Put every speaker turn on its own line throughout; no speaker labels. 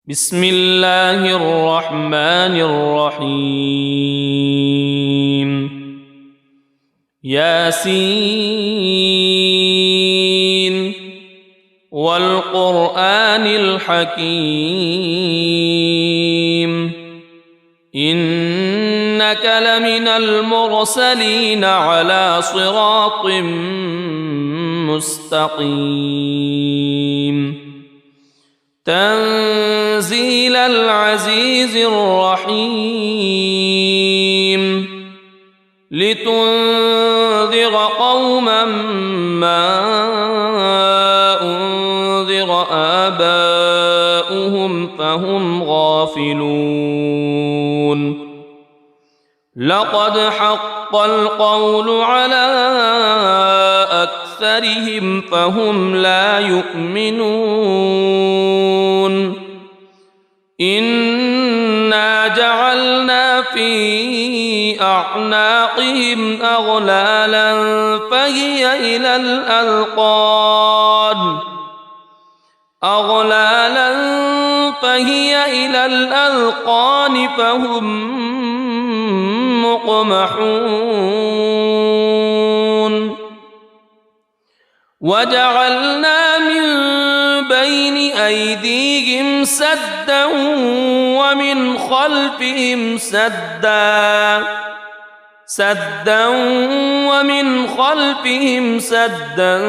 بسم الله الرحمن الرحيم ياسين والقرآن الحكيم إنك لمن المرسلين على صراط مستقيم تنزيل العزيز الرحيم لتنذر قوما ما أنذر آباؤهم فهم غافلون لقد حق القول على أكثرهم فهم لا يؤمنون إنا جعلنا في أعناقهم أغلالا فهي إلى الأذقان فهم مقمحون وجعلنا من بين أيديهم سدا ومن خلفهم سدا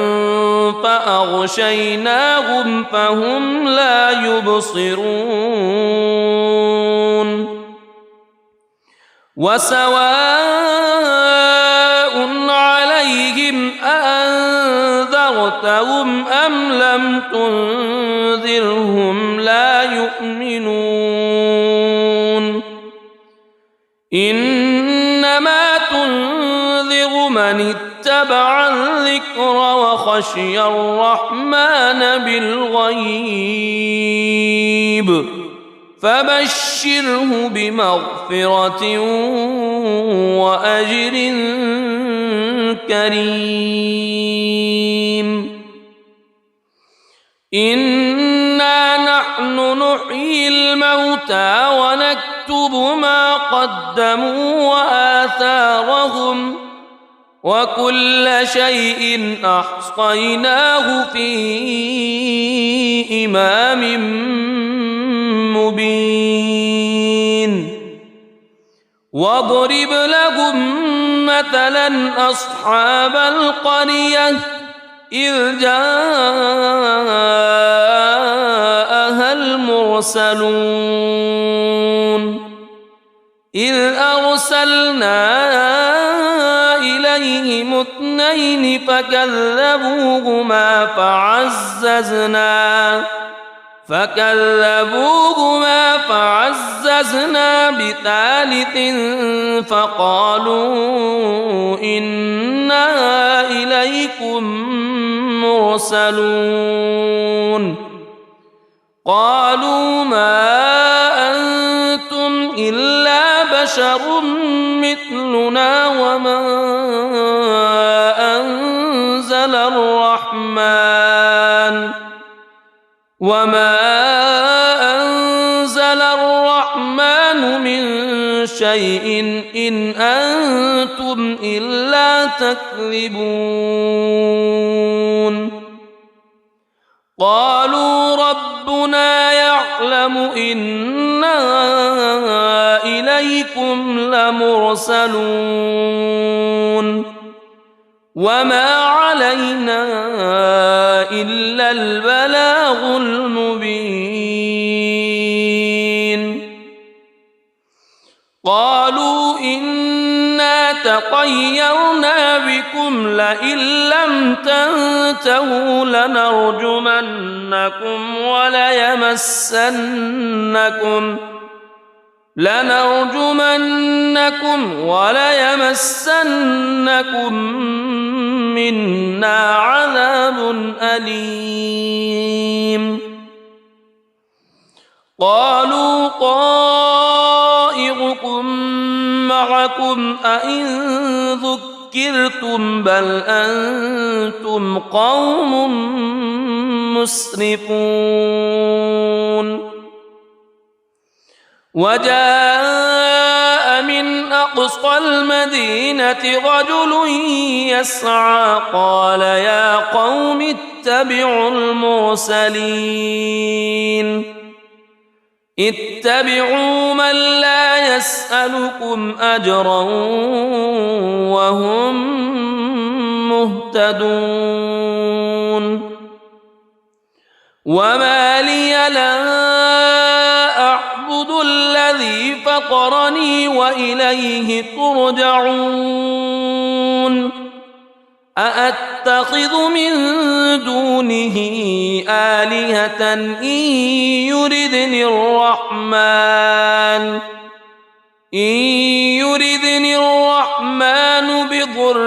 فأغشيناهم فهم لا يبصرون وسواء عليهم أأنذرتهم أم لم تنذرهم لا يؤمنون إنما تنذر من اتبع الذكر وخشي الرحمن بالغيب فبشره بمغفرة وأجر كريم إنا نحن نحيي الموتى ونكتب ما قدموا وآثارهم وكل شيء أحصيناه في إمام مبين واضرب لهم مثلا أصحاب القرية إذ جاءها المرسلون إذ أرسلنا إليهم اثنين فكذبوهما فعززنا بثالث فقالوا إنا إليكم مرسلون قالوا ما أنتم إلا بشر مثلنا وما أنزل الرحمن من شيء إن أنتم إلا تكذبون قالوا ربنا يعلم إنا إليكم لمرسلون وما علينا إلا البلاغ المبين قالوا إنا تطيرنا بكم لئن لم تنتهوا لنرجمنكم وليمسنكم منا عذاب أليم قالوا طائركم معكم أئن ذكرتم بل أنتم قوم مسرفون وجاء من أقصى المدينة رجل يسعى قال يا قوم اتبعوا المرسلين اتبعوا من لا يسألكم أجرا وهم مهتدون وما لي لا أعبد الذي فطرني وإليه ترجعون أأتخذ من دونه آلهة إن يردني الرحمن بضر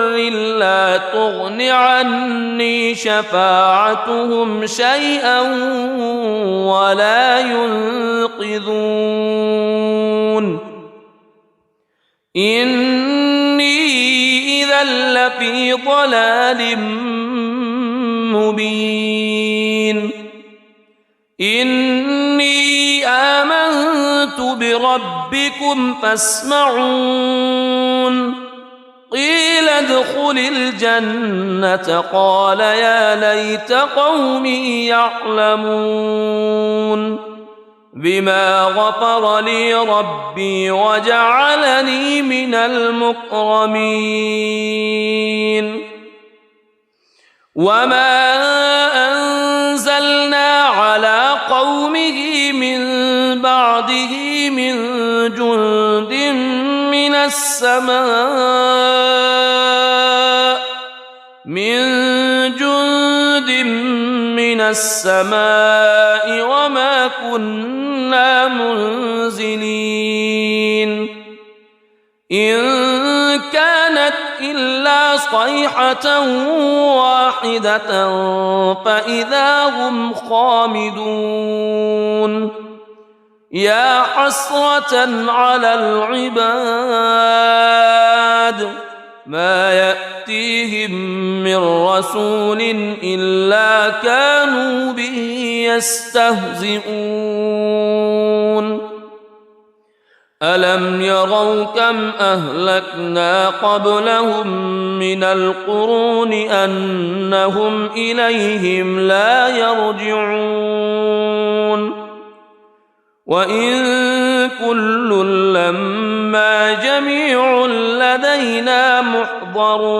لا تغن عني شفاعتهم شيئا ولا ينقذون إني إذا لفي ضلال مبين إني آمنت بربكم فاسمعون قيل ادخل الجنة قال يا ليت قومي يعلمون بما غفر لي ربي وجعلني من المكرمين وما أنزلنا على قومه من بعده من جند من السماء وما كنا منزلين إن كانت إلا صيحة واحدة فإذا هم خامدون يا حسرة على العباد ما يأتيهم من رسول إلا كانوا به يستهزئون ألم يروا كم أهلكنا قبلهم من القرون أنهم إليهم لا يرجعون وإن كل لما جميع لدينا محضرون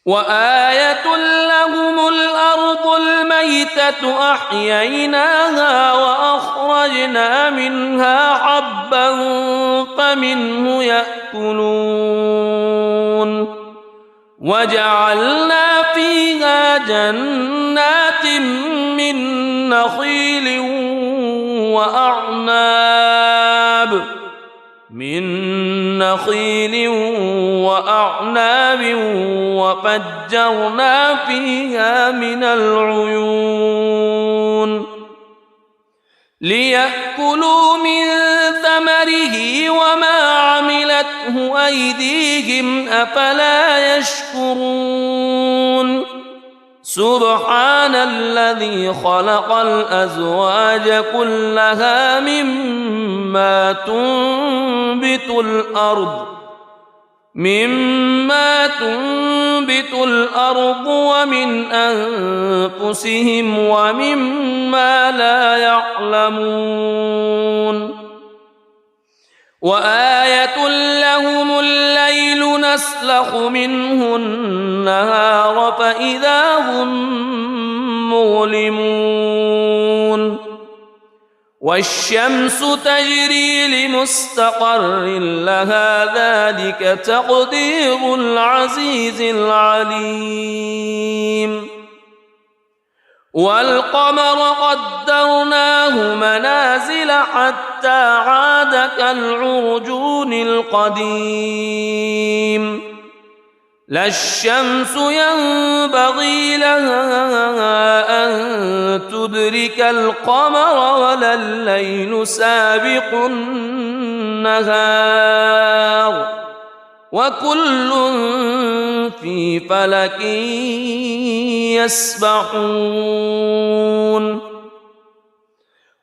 وآية لهم الأرض الميتة أحييناها وأخرجنا منها حبا فمنه يأكلون وجعلنا فيها جنات من نخيل وأعناب وفجرنا فيها من العيون ليأكلوا من ثمره وما عملته أيديهم أفلا يشكرون سبحان الذي خلق الأزواج كلها مما تنبت الأرض ومن أنفسهم ومما لا يعلمون وآية لهم الليل نسلخ منه النهار فإذا هم مظلمون والشمس تجري لمستقر لها ذلك تقدير العزيز العليم والقمر قدرناه منازل حتى عاد كالعرجون القديم لا الشمس ينبغي لها أن تدرك القمر ولا الليل سابق النهار وكل في فلك يسبحون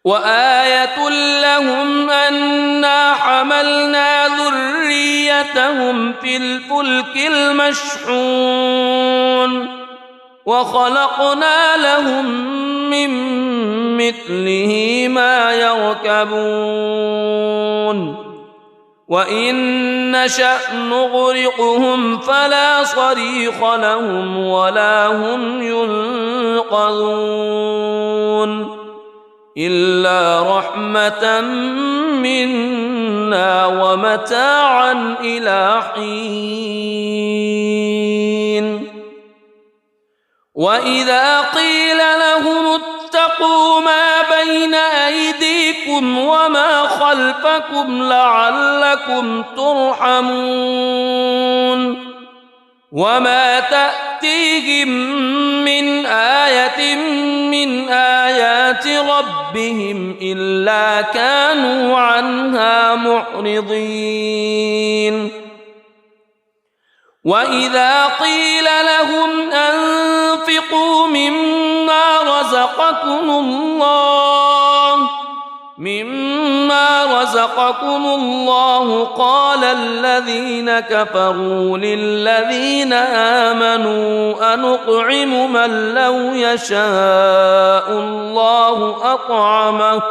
وآية لهم أنا حملنا ذريتهم في الفلك المشحون وخلقنا لهم من مثله ما يركبون وإن نشأ نغرقهم فلا صريخ لهم ولا هم ينقذون إلا رحمة منا ومتاعا إلى حين وإذا قيل لهم اتقوا ما بين أيديكم وما خلفكم لعلكم ترحمون وما تأتيهم من آية من آيات ربهم إلا كانوا عنها معرضين وإذا قيل لهم أنفقوا مما رزقكم الله قال الذين كفروا للذين آمنوا أنطعم من لو يشاء الله أطعمه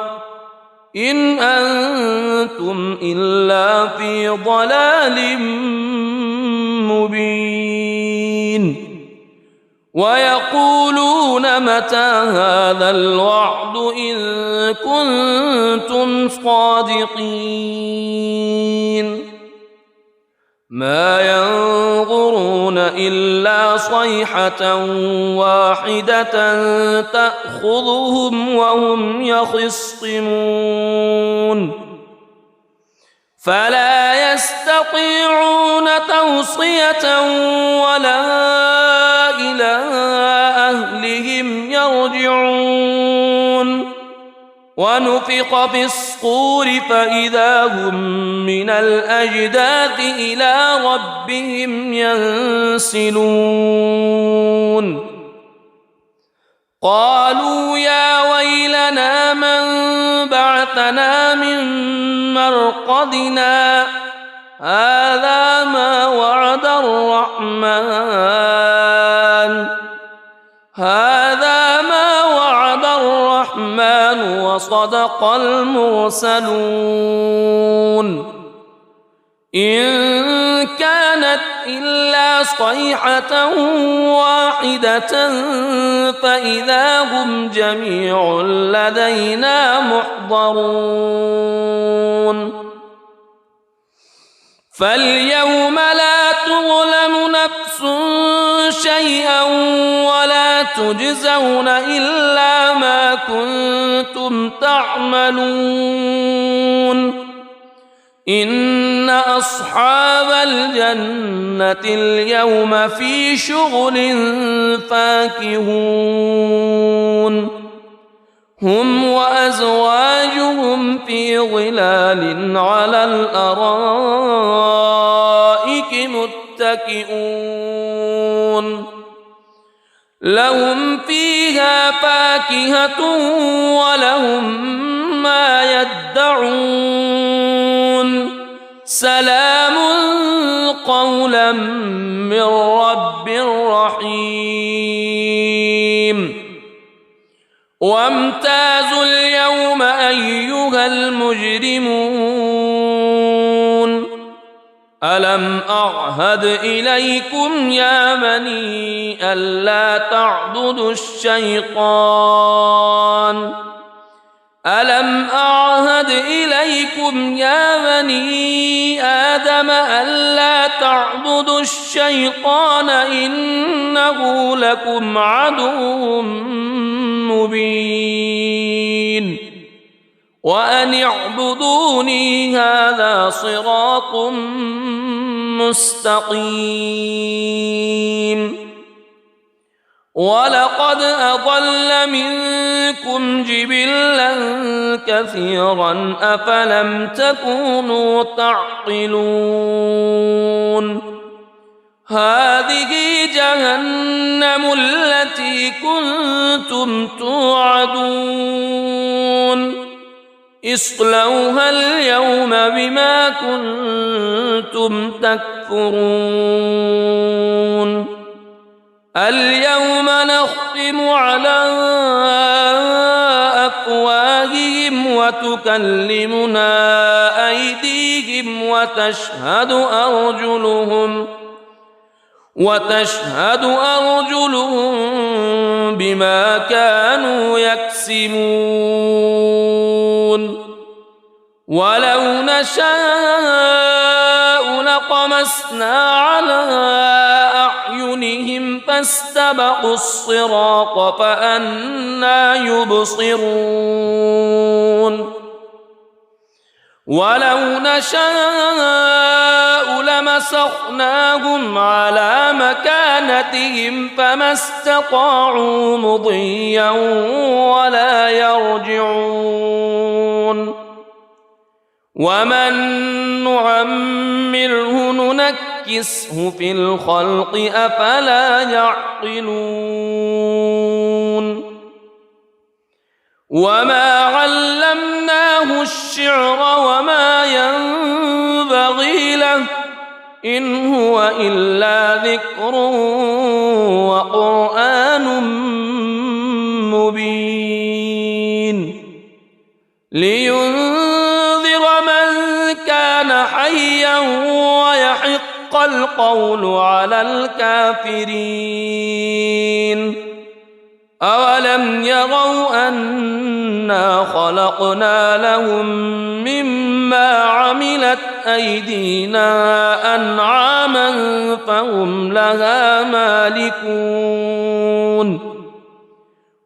إن أنتم إلا في ضلال مبين ويقولون متى هذا الوعد إن كنتم صادقين ما ينظرون إلا صيحة واحدة تأخذهم وهم يخصمون فلا يستطيعون توصية ولا إلى أهلهم يرجعون ونفخ في الصور فإذا هم من الأجداث إلى ربهم ينسلون قالوا يا ويلنا من بعثنا من مرقدنا هذا ما وعد الرحمن وصدق المرسلون إن كانت إلا صيحة واحدة فإذا هم جميع لدينا محضرون فاليوم لا تظلم نفس شيئا ولا تجزون إلا ما كنتم تعملون إن أصحاب الجنة اليوم في شغل فاكهون هم وأزواجهم في ظلال على الأرائك متكئون لهم فيها فاكهة ولهم ما يدعون سلام قولا من رب رحيم وامتازوا اليوم أيها المجرمون ألم أعهد إليكم يا بني ألا تعبدوا الشيطان ألم أعهد إليكم يا بني آدم ألا تعبدوا الشيطان إنه لكم عدو مبين وأن اعبدوني هذا صراط مستقيم ولقد أضل منكم جبلا كثيرا أفلم تكونوا تعقلون هذه جهنم التي كنتم توعدون اصلوها اليوم بما كنتم تكفرون اليوم نختم على أفواههم وتكلمنا أيديهم وتشهد أرجلهم بما كانوا يكسبون ولو نشاء لطمسنا على أعينهم فاستبقوا الصراط فأنى يبصرون ولو نشاء لمسخناهم على مكانتهم فما استطاعوا مضيا ولا يرجعون ومن نعمره ننكسه في الخلق أفلا يعقلون وما علمناه الشعر وما ينبغي له إن هو إلا ذكر وقرآن مبين لينذر من كان حيا ويحق القول على الكافرين أولم يروا أنا خلقنا لهم مما عملت أيدينا أنعاما فهم لها مالكون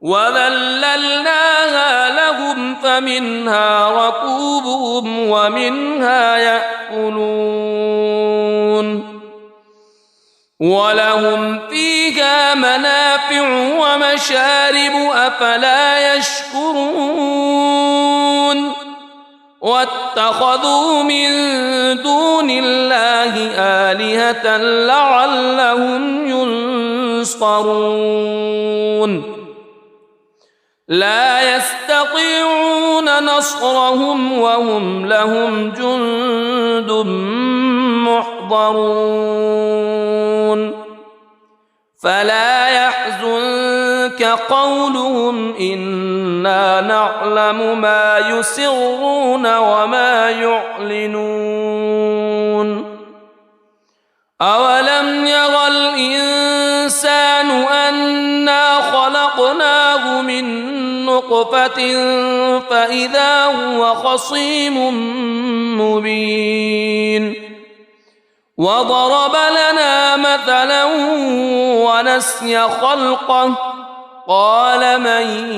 وذللناها لهم فمنها ركوبهم ومنها يأكلون ولهم فيها منافع ومشارب أفلا يشكرون واتخذوا من دون الله آلهة لعلهم ينصرون لا يستطيعون نصرهم وهم لهم جند محضرون فلا يحزنك قولهم إنا نعلم ما يسرون وما يعلنون أولم ير الإنسان أنا خلقناه من نطفة فإذا هو خصيم مبين وضرب لنا مثلا ونسي خلقه قال من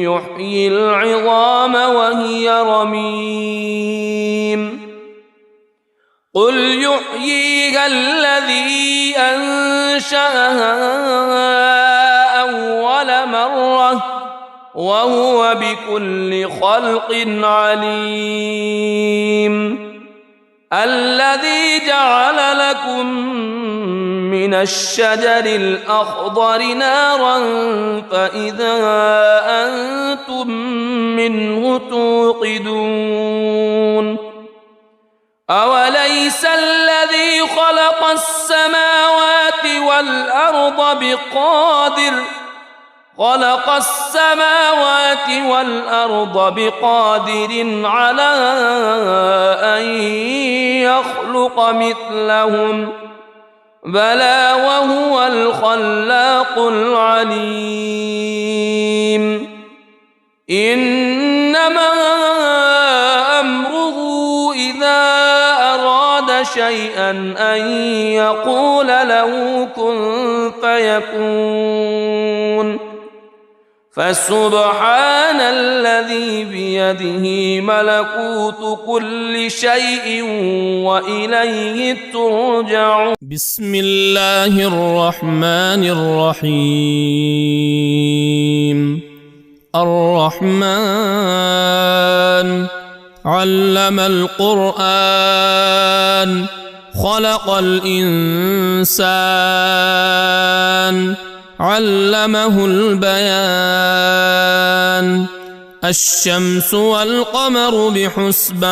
يحيي العظام وهي رميم قل يحييها الذي أنشأها أول مرة وهو بكل خلق عليم الذي جعل لكم من الشجر الأخضر نارا فإذا أنتم منه توقدون أوليس الذي خلق السماوات والأرض بقادر على أن يخلق مثلهم بلى وهو الخلاق العليم إنما أمره إذا أراد شيئا أن يقول له كن فيكون فسبحان الذي بيده ملكوت كل شيء وإليه ترجعون بسم الله الرحمن الرحيم الرحمن علم القرآن خلق الإنسان علمه البيان الشمس والقمر بحسبان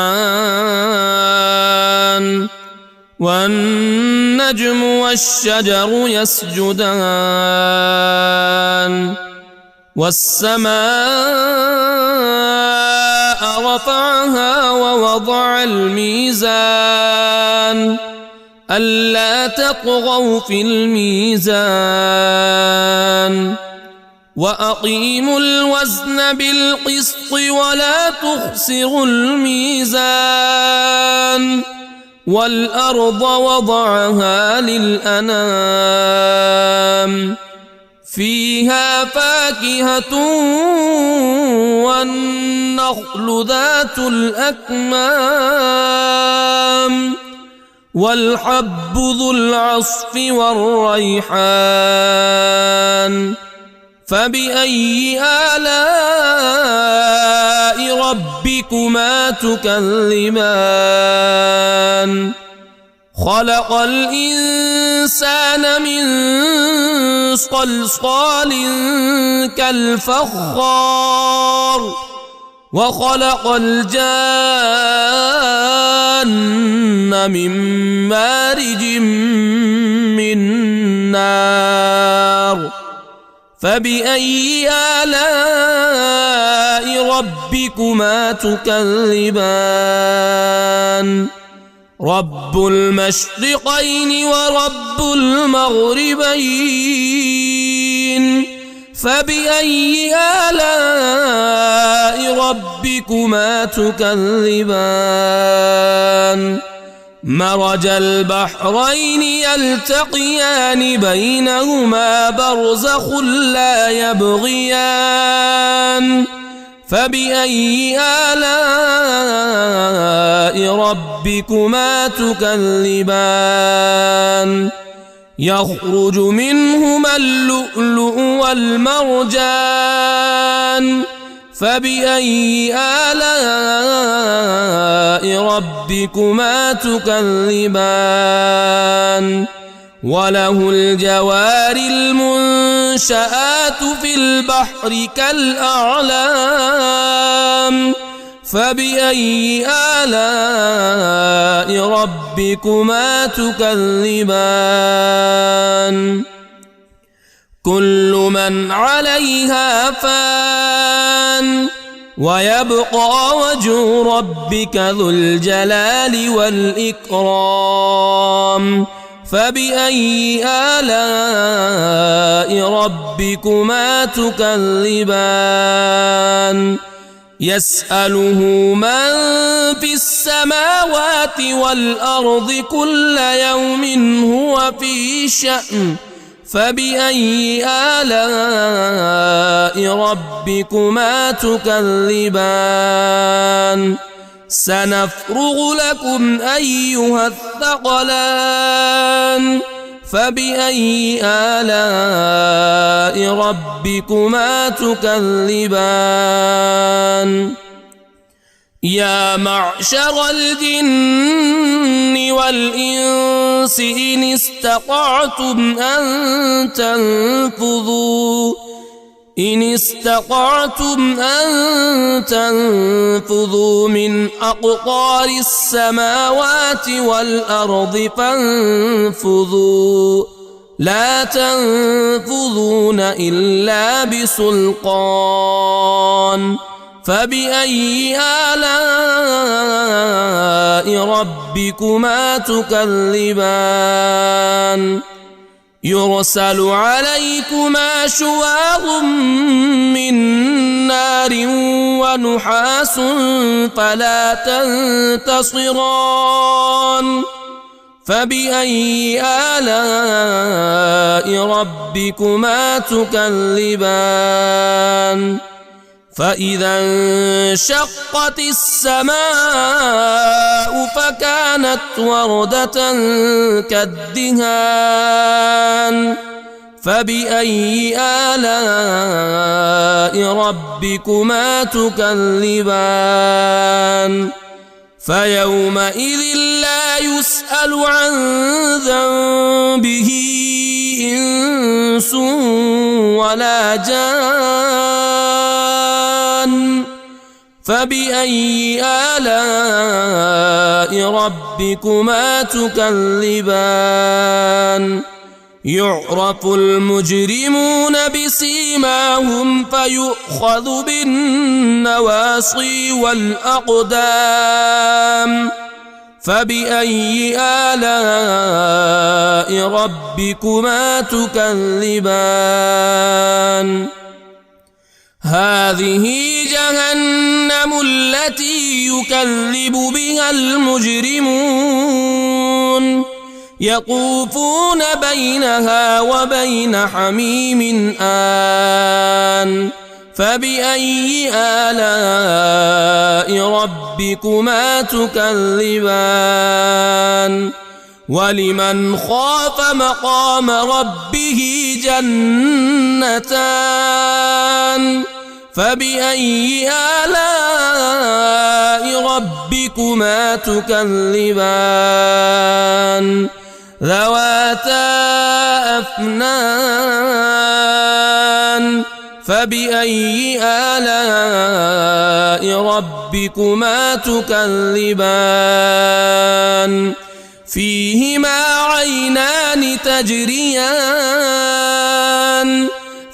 والنجم والشجر يسجدان والسماء رفعها ووضع الميزان ألا تطغوا في الميزان وأقيموا الوزن بالقسط ولا تخسروا الميزان والأرض وضعها للأنام فيها فاكهة والنخل ذات الأكمام والحب ذو العصف والريحان فبأي آلاء ربكما تكذبان خلق الإنسان من صلصال كالفخار وخلق الجان من مارج من نار فبأي آلاء ربكما تكذبان رب المشرقين ورب المغربين فبأي آلاء ربكما تكذبان مرج البحرين يلتقيان بينهما برزخ لا يبغيان فبأي آلاء ربكما تكذبان يخرج منهما اللؤلؤ والمرجان فبأي آلاء ربكما تكذبان وله الجوار المنشآت في البحر كالأعلام فبأي آلاء ربكما تكذبان كل من عليها فان ويبقى وجه ربك ذو الجلال والإكرام فبأي آلاء ربكما تكذبان يسأله من في السماوات والأرض كل يوم هو في شأن فبأي آلاء ربكما تكذبان سنفرغ لكم أيها الثقلان فبأي آلاء ربكما تكذبان يا معشر الجن والإنس إن استطعتم أن تنفذوا من أقطار السماوات والأرض فانفذوا لا تنفذون إلا بسلطان فبأي آلاء ربكما تكذبان يرسل عليكما شواظ من نار ونحاس فلا تنتصران فبأي آلاء ربكما تكذبان فإذا انشقت السماء فكانت وردة كالدهان فبأي آلاء ربكما تكذبان فيومئذ لا يسأل عن ذنبه إنس ولا جان فبأي آلاء ربكما تكذبان يعرف المجرمون بسيماهم فيؤخذ بالنواصي والأقدام فبأي آلاء ربكما تكذبان هذه جهنم التي يكذب بها المجرمون يطوفون بينها وبين حميم آن فبأي آلاء ربكما تكذبان ولمن خاف مقام ربه جنتان فبأي آلاء ربكما تكذبان ذواتا أفنان فبأي آلاء ربكما تكذبان فيهما عينان تجريان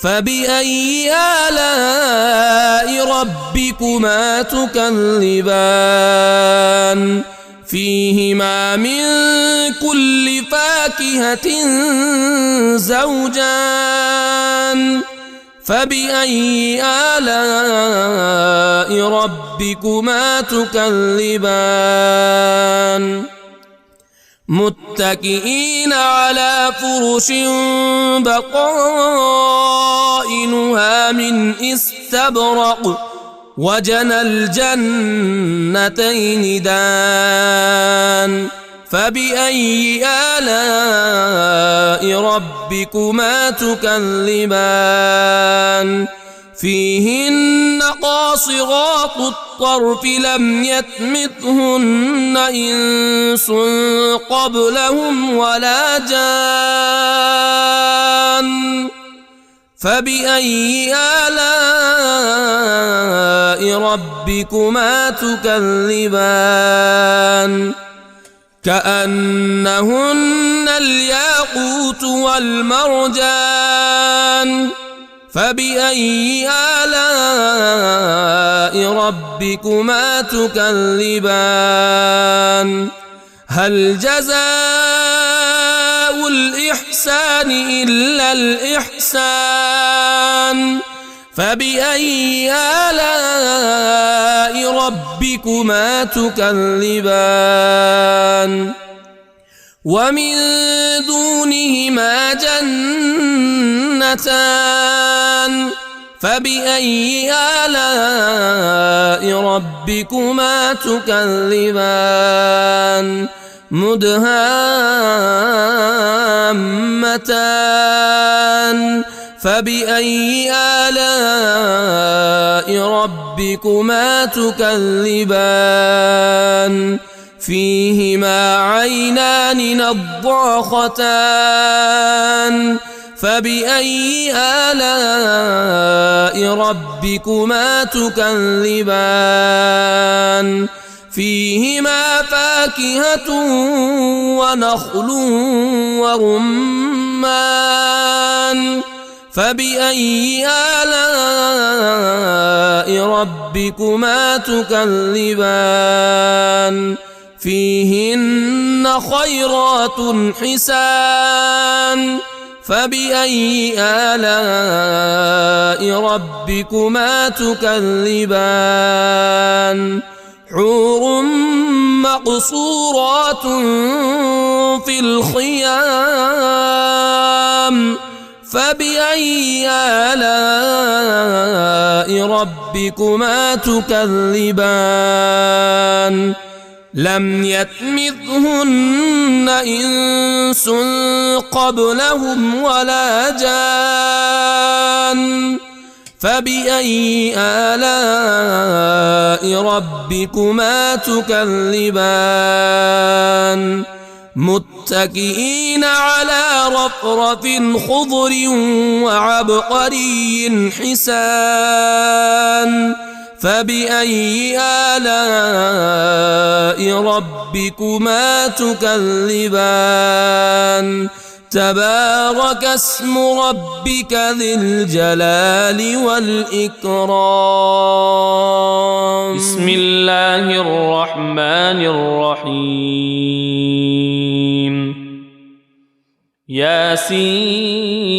فبأي آلاء ربكما تكذبان فيهما من كل فاكهة زوجان فبأي آلاء ربكما تكذبان متكئين على فرش بطائنها من استبرق وجنى الجنتين دان فبأي آلاء ربكما تكذبان فيهن قاصرات الطرف لم يطمثهن إنس قبلهم ولا جان فبأي آلاء ربكما تكذبان كأنهن الياقوت والمرجان فبأي آلاء ربكما تكذبان هل جزاء الإحسان إلا الإحسان فبأي آلاء ربكما تكذبان ومن دونهما جنتان فبأي آلاء ربكما تكذبان مدهامتان فبأي آلاء ربكما تكذبان فيهما عينان نضاختان فبأي آلاء ربكما تكذبان فيهما فاكهة ونخل ورمان فبأي آلاء ربكما تكذبان فيهن خيرات حسان فبأي آلاء ربكما تكذبان حور مقصورات في الخيام فبأي آلاء ربكما تكذبان لم يطمثهن إنس قبلهم ولا جان فبأي آلاء ربكما تكذبان متكئين على رفرف خضر وعبقري حسان فبأي آلاء ربكما تكذبان تبارك اسم ربك ذي الجلال والإكرام. بسم الله الرحمن الرحيم. ياسين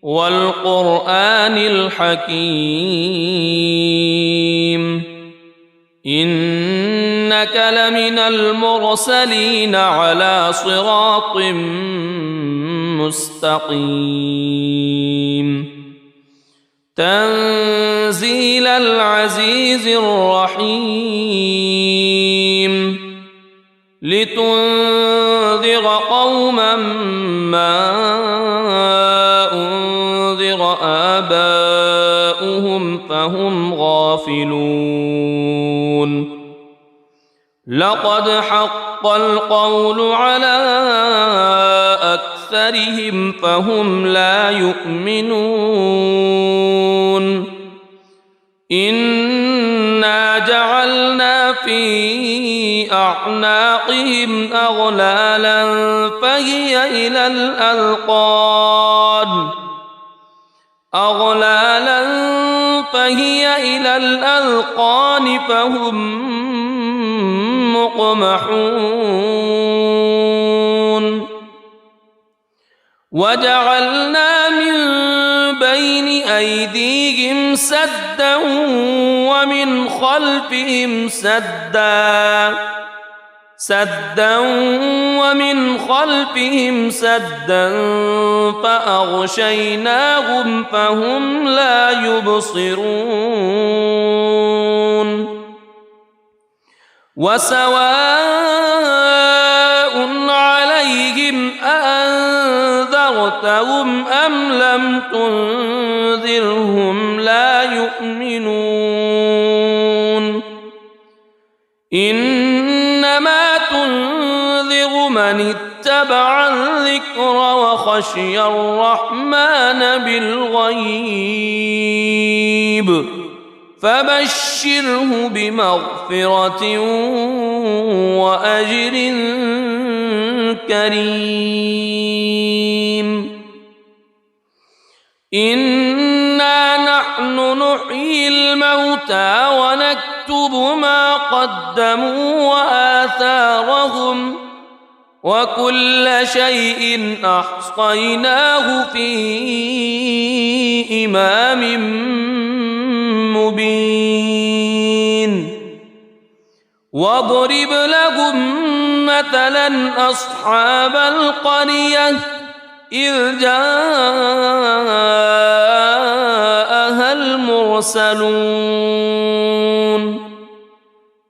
والقرآن الحكيم إنك لمن المرسلين على صراط مستقيم تنزيل العزيز الرحيم لتنذر قوما ما أنذر آباؤهم فهم غافلون لقد حق القول على أكثرهم فهم لا يؤمنون إنا جعلنا في أعناقهم أغلالا فهي إلى الأذقان فهم مقمحون وجعلنا من بين أيديهم سدا ومن خلفهم سدا فأغشيناهم فهم لا يبصرون وسواء عليهم أأنذرتهم أم لم تنذرهم لا يؤمنون إنما تنذر من اتبع الذكر وخشي الرحمن بالغيب فبشره بمغفرة وأجر كريم إنا نحن نحيي الموتى ونكتب ما قدموا وآثارهم وكل شيء أحصيناه في إمام مبين واضرب لهم مثلا أصحاب القرية إذ جاءها المرسلون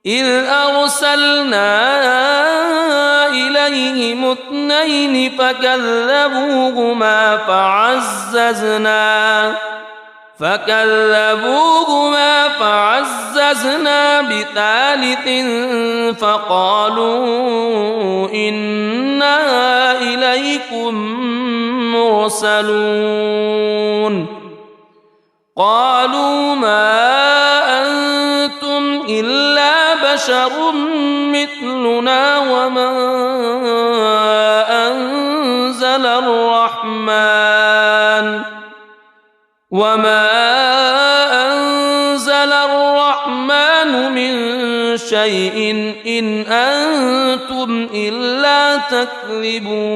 إذ أرسلنا إليهم اثنين فكذبوهما فعززنا بثالث فقالوا إنا إليكم مرسلون قالوا ما أنتم إلا بشر مثلنا وما أنزل الرحمن من شيء إن أنتم إلا تكذبون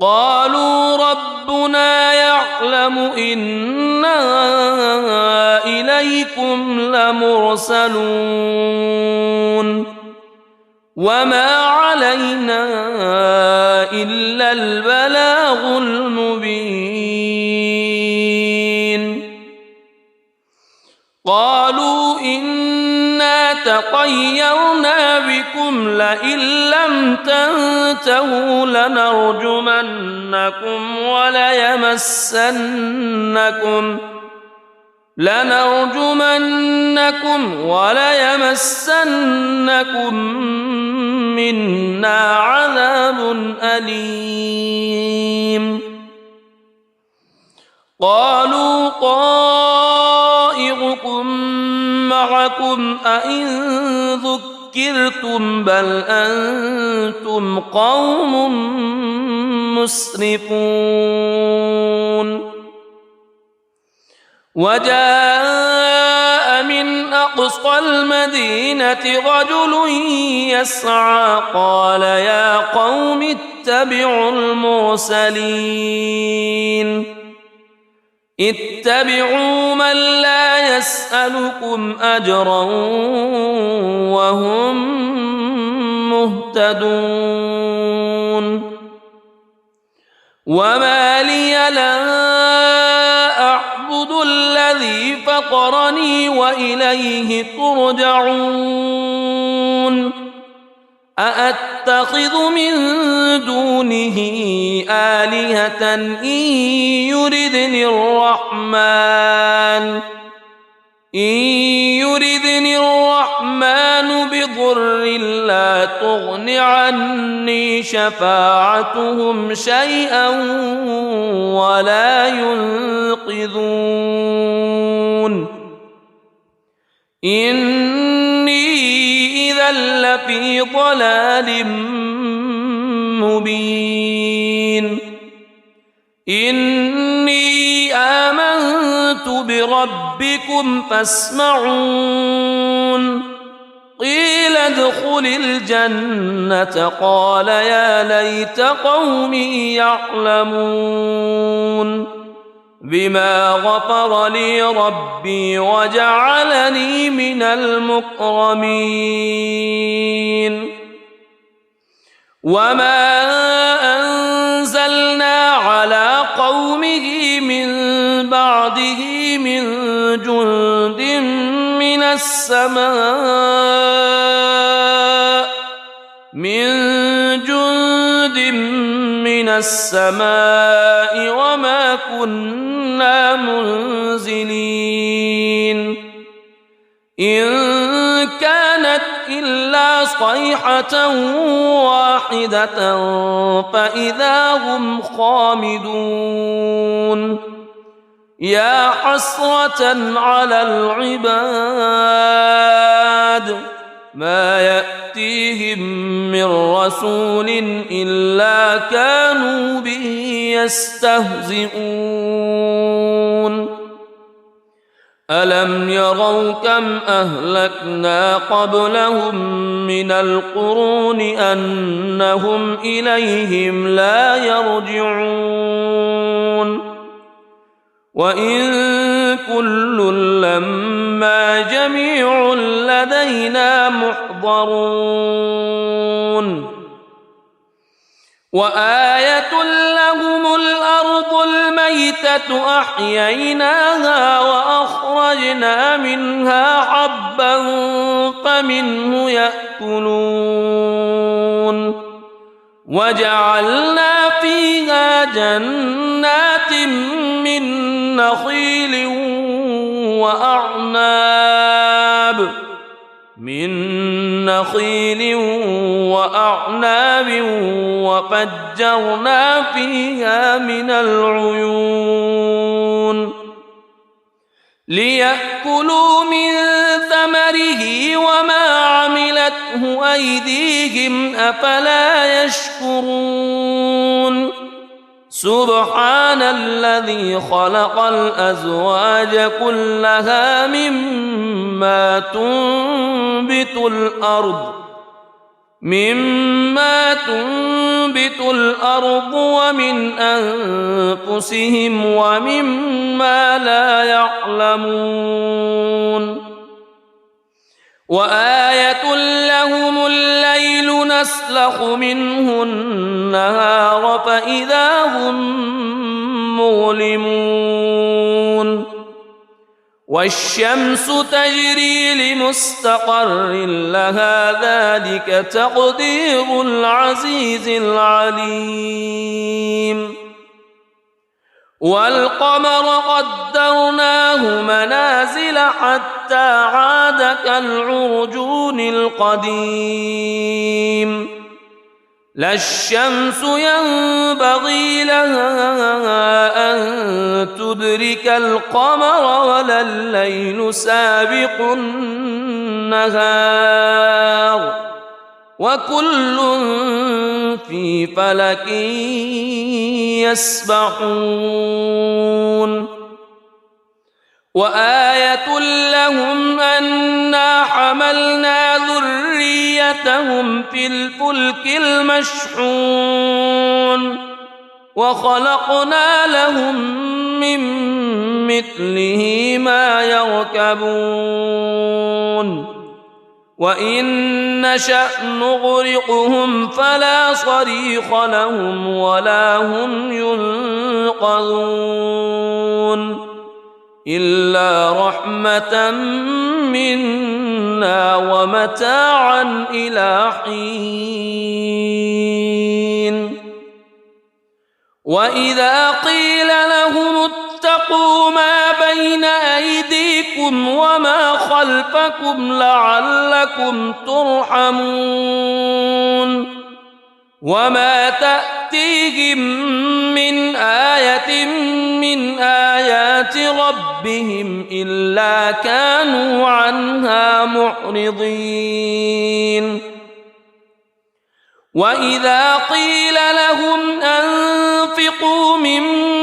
قالوا ربنا يعلم إنا إليكم لمرسلون وما علينا إلا البلاغ المبين قالوا إنا تطيرنا بكم لئن لم تنتهوا لنرجمنكم وليمسنكم منا عذاب أليم قالوا طائركم معكم أئن ذكرتم بل أنتم قوم مسرفون وجاء من أقصى المدينة رجل يسعى قال يا قوم اتبعوا المرسلين اتبعوا من لا يسألكم أجرا وهم مهتدون وما لي لا أعبد الذي فطرني وإليه ترجعون أأتخذ من دونه آلهة إن يردني الرحمن بضر لا تغن عني شفاعتهم شيئا ولا ينقذون إني إذا لفي ضلال مبين إني آمنت بربكم فاسمعون قيل ادخل الجنة قال يا ليت قومي يعلمون بما غفر لي ربي وجعلني من المكرمين وما أنزلنا على قومه من بعده من جند من السماء وما كنا منزلين إن كانت إلا صيحة واحدة فإذا هم خامدون يا حسرة على العباد ما يأتيهم من رسول إلا كانوا به يستهزئون ألم يروا كم أهلكنا قبلهم من القرون أنهم إليهم لا يرجعون وإن كل لما جميع لدينا محضرون وآية لهم الأرض الميتة أحييناها وأخرجنا منها حبا فمنه يأكلون وجعلنا فيها جنات من نخيل وأعناب وفجرنا فيها من العيون ليأكلوا من ثمره وما عملته أيديهم أفلا يشكرون سبحان الذي خلق الأزواج كلها مما تنبت الأرض ومن أنفسهم ومما لا يعلمون وآية لهم الليل نسلخ منه النهار فإذا هم مظلمون والشمس تجري لمستقر لها ذلك تقدير العزيز العليم والقمر قدرناه منازل حتى عاد كالعرجون القديم لا الشمس ينبغي لها أن تدرك القمر ولا الليل سابق النهار وكل في فلك يسبحون وآية لهم أنا حملنا ذريتهم في الفلك المشحون وخلقنا لهم من مثله ما يركبون وإن نشأ نغرقهم فلا صريخ لهم ولا هم ينقذون إلا رحمة منا ومتاعا إلى حين وإذا قيل لهم اتقوا ما بين أيديكم وما خلفكم لعلكم ترحمون وما تأتيهم من آية من آيات ربهم إلا كانوا عنها معرضين وإذا قيل لهم أنفقوا مما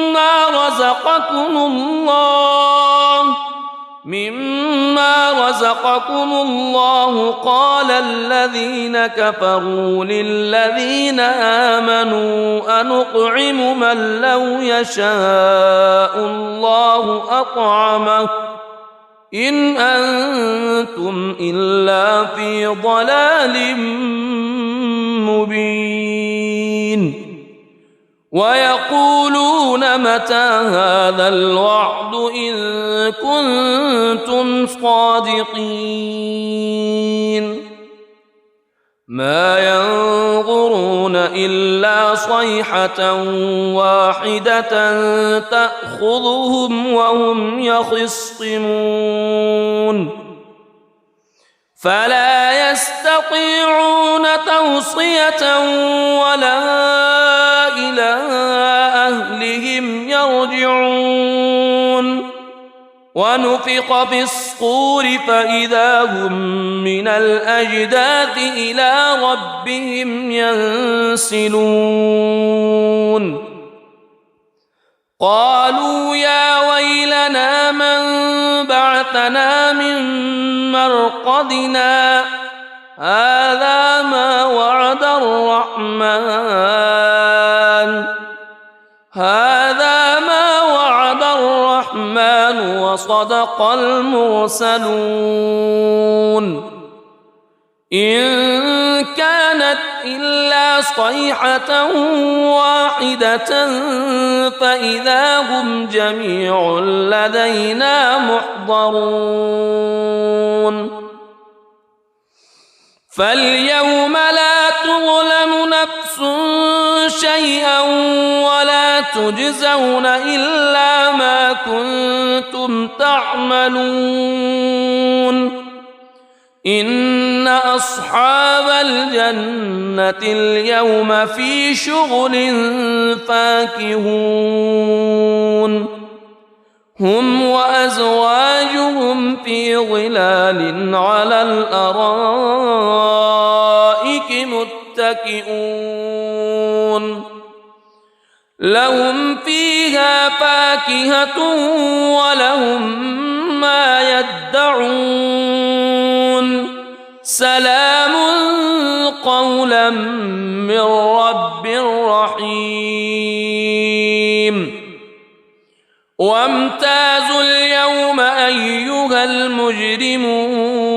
رزقكم الله قال الذين كفروا للذين آمنوا أنطعم من لو يشاء الله أطعمه إن أنتم إلا في ضلال مبين ويقولون متى هذا الوعد إن كنتم صادقين ما ينظرون إلا صيحة واحدة تأخذهم وهم يخصمون فلا يستطيعون توصية ولا إلى أهلهم يرجعون ونفخ في الصور فإذا هم من الأجداث إلى ربهم ينسلون قالوا يا ويلنا من بعثنا من مرقدنا هذا ما وعد الرحمن وصدق المرسلون إن كانت إلا صيحة واحدة فإذا هم جميع لدينا محضرون فاليوم لا تظلم نفس شيئا ولا تجزون إلا ما كنتم تعملون إن أصحاب الجنة اليوم في شغل فاكهون هم وأزواجهم في ظلال على الأرائك متكئون لهم فيها فاكهة ولهم ما يدعون سلام قولا من رب رحيم وامتازوا اليوم أيها المجرمون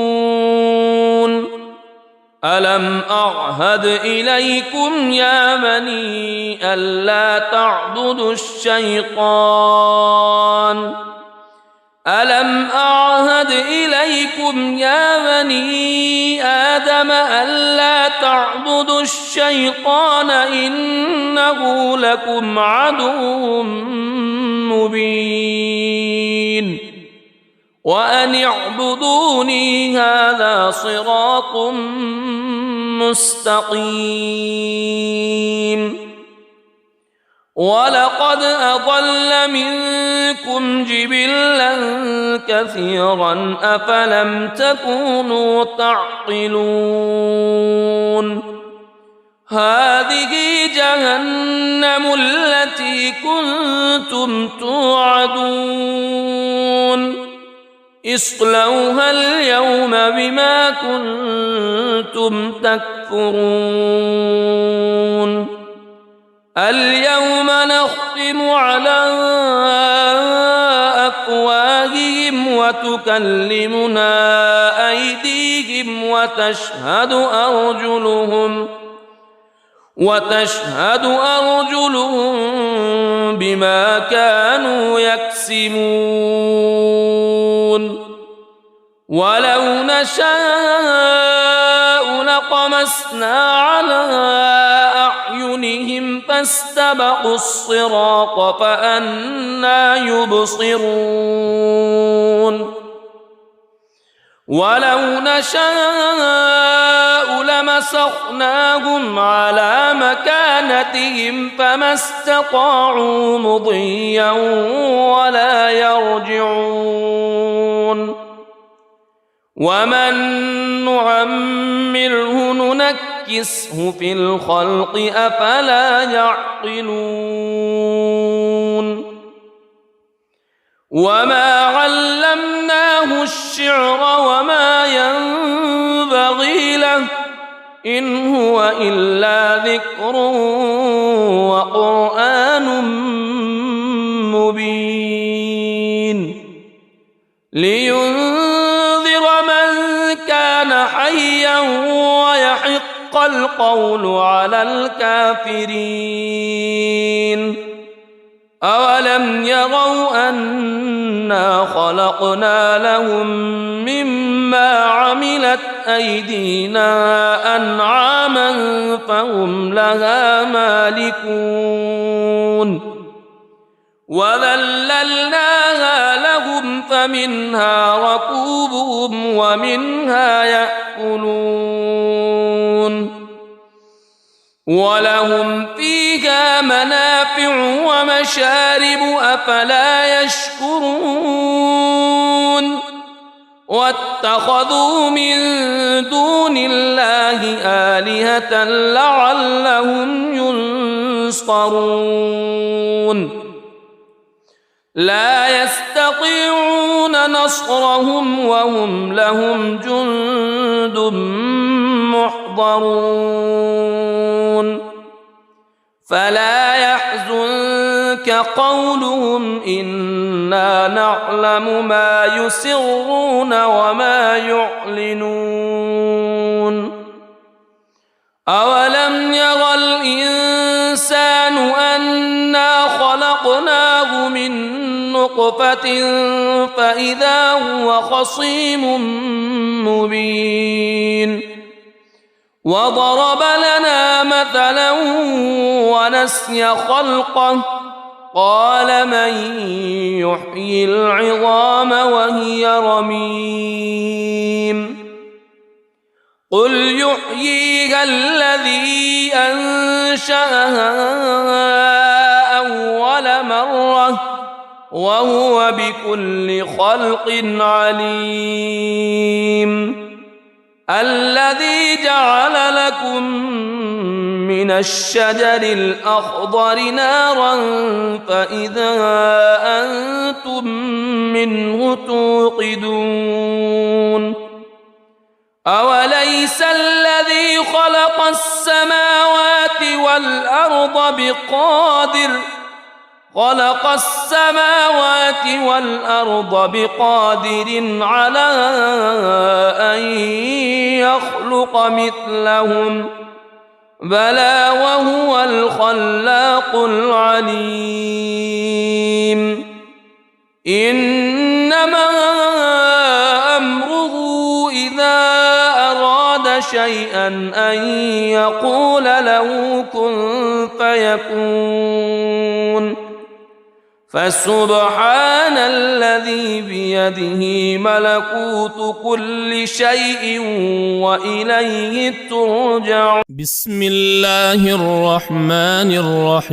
ألم أعهد إليكم يا بني ألا تعبدوا الشيطان ألم أعهد إليكم يا بني آدم ألا تعبدوا الشيطان إنه لكم عدو مبين وأن اعبدوني هذا صراط مستقيم ولقد أضل منكم جبلا كثيرا أفلم تكونوا تعقلون هذه جهنم التي كنتم توعدون اصلوها اليوم بما كنتم تكفرون اليوم نختم على أفواههم وتكلمنا أيديهم وتشهد أرجلهم بما كانوا يكسبون ولو نشاء لطمسنا على أعينهم فاستبقوا الصراط فأنى يبصرون ولو نشاء لمسخناهم على مكانتهم فما استطاعوا مضيا ولا يرجعون ومن نعمره ننكسه في الخلق أفلا يعقلون وما علمناه الشعر وما ينبغي له إن هو إلا ذكر وقرآن مبين لينذر من كان حيا ويحق القول على الكافرين أولم يروا أنا خلقنا لهم مما عملت أيدينا أنعاما فهم لها مالكون وذللناها لهم فمنها ركوبهم ومنها يأكلون ولهم فيها منافع ومشارب أفلا يشكرون واتخذوا من دون الله آلهة لعلهم ينصرون لا يستطيعون نصرهم وهم لهم جند محضرون فلا يحزنك قولهم إنا نعلم ما يسرون وما يعلنون أولم ير الإنسان أنا خلقناه من نطفة فإذا هو خصيم مبين وضرب لنا مثلا ونسي خلقه قال من يحيي العظام وهي رميم قل يحييها الذي أنشأها أول مرة وهو بكل خلق عليم الذي جعل لكم من الشجر الأخضر نارا فإذا أنتم منه توقدون أوليس الذي خلق السماوات والأرض بقادر على أن يخلق مثلهم بلى وهو الخلاق العليم إنما أمره إذا أراد شيئا أن يقول له كن فيكون فسبحان الذي بيده ملكوت كل شيء وإليه ترجع.
بسم الله الرحمن الرحيم.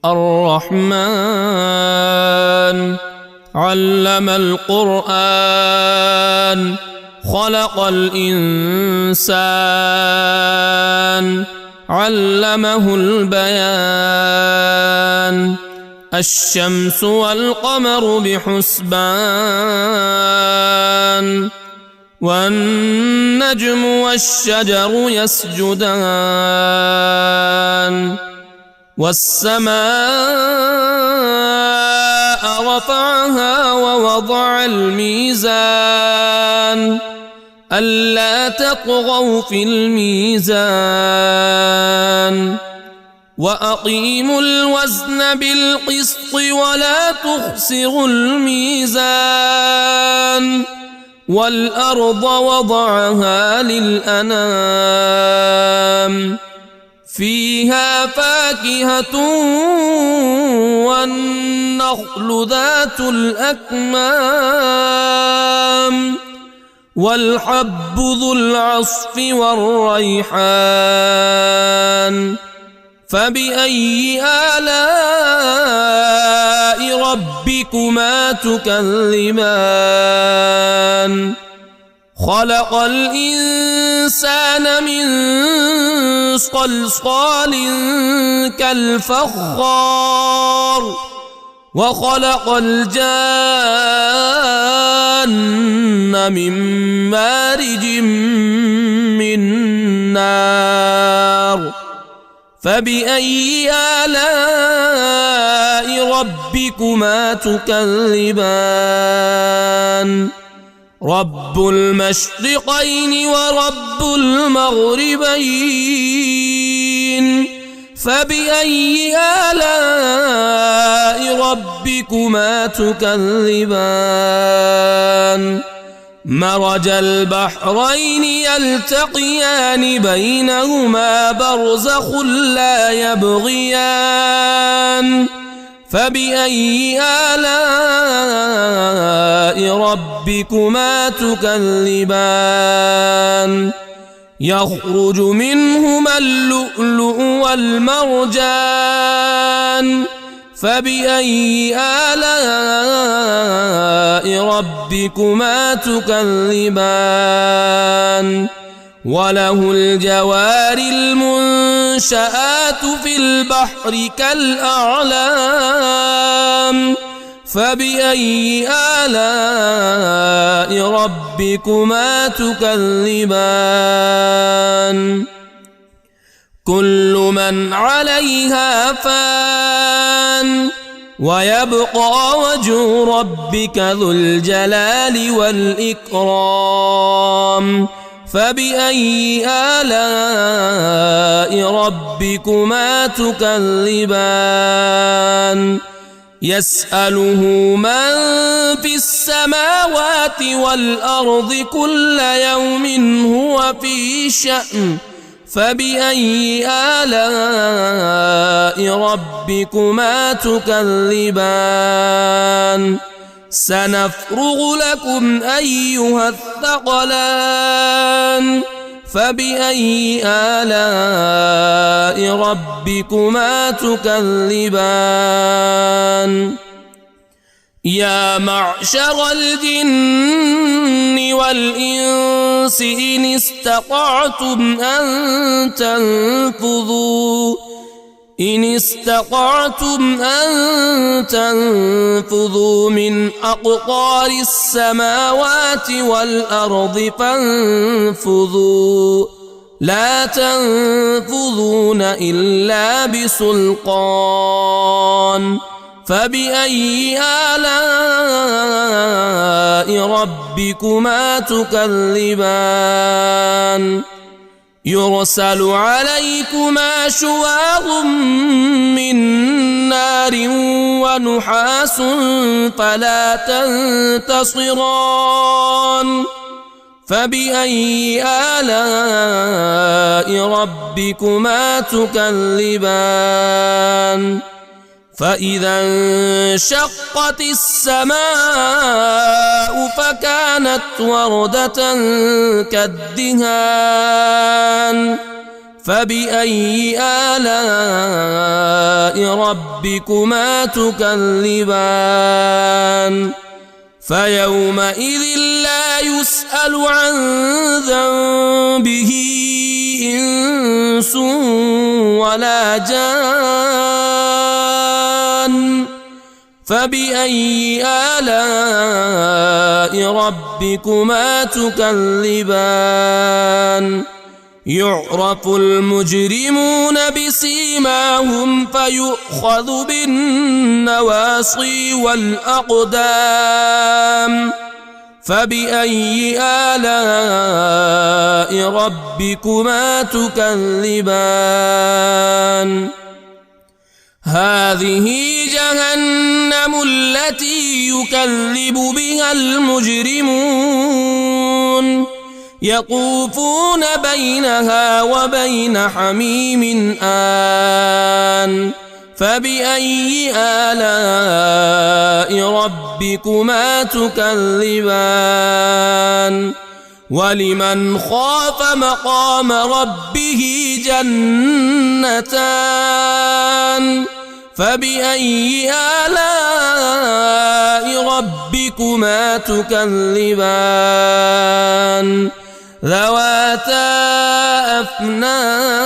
الرحمن علم القرآن خلق الإنسان علمه البيان. الشمس والقمر بحسبان والنجم والشجر يسجدان. والسماء رفعها ووضع الميزان ألا تطغوا في الميزان وأقيموا الوزن بالقسط ولا تخسروا الميزان. والأرض وضعها للأنام فيها فاكهة والنخل ذات الأكمام والحب ذو العصف والريحان. فبأي آلاء ربكما تكذبان. خلق الإنسان من صلصال كالفخار وخلق الجان من مارج من نار. فبأي آلاء ربكما تكذبان. رب المشرقين ورب المغربين. فبأي آلاء ربكما تكذبان. مرج البحرين يلتقيان بينهما برزخ لا يبغيان. فبأي آلاء ربكما تكذبان. يخرج منهما اللؤلؤ والمرجان. فبأي آلاء ربكما تكذبان. وله الجوار المنشآت في البحر كالأعلام. فبأي آلاء ربكما تكذبان. كل من عليها فان ويبقى وجه ربك ذو الجلال والإكرام. فبأي آلاء ربكما تكذبان. يسأله من في السماوات والأرض كل يوم هو في شأن. فبأي آلاء ربكما تكذبان. سنفرغ لكم أيها الثقلان. فبأي آلاء ربكما تكذبان. يا معشر الجن والإنس إن استطعتم أن تنفذوا من أقطار السماوات والأرض فانفذوا لا تنفذون إلا بسلطان. فبأي آلاء ربكما تكذبان. يرسل عليكما شواظ من نار ونحاس فلا تنتصران. فبأي آلاء ربكما تكذبان فإذا انشقت السماء فكانت وردة كالدهان فبأي آلاء ربكما تكذبان فيومئذ لا يسأل عن ذنبه إنس ولا جان فبأي آلاء ربكما تكذبان يعرف المجرمون بسيماهم فيؤخذ بالنواصي والأقدام فبأي آلاء ربكما تكذبان هذه جهنم التي يكذب بها المجرمون يطوفون بينها وبين حميم آن فبأي آلاء ربكما تكذبان ولمن خاف مقام ربه جنتان فبأي آلاء ربكما تكذبان ذواتا أفنان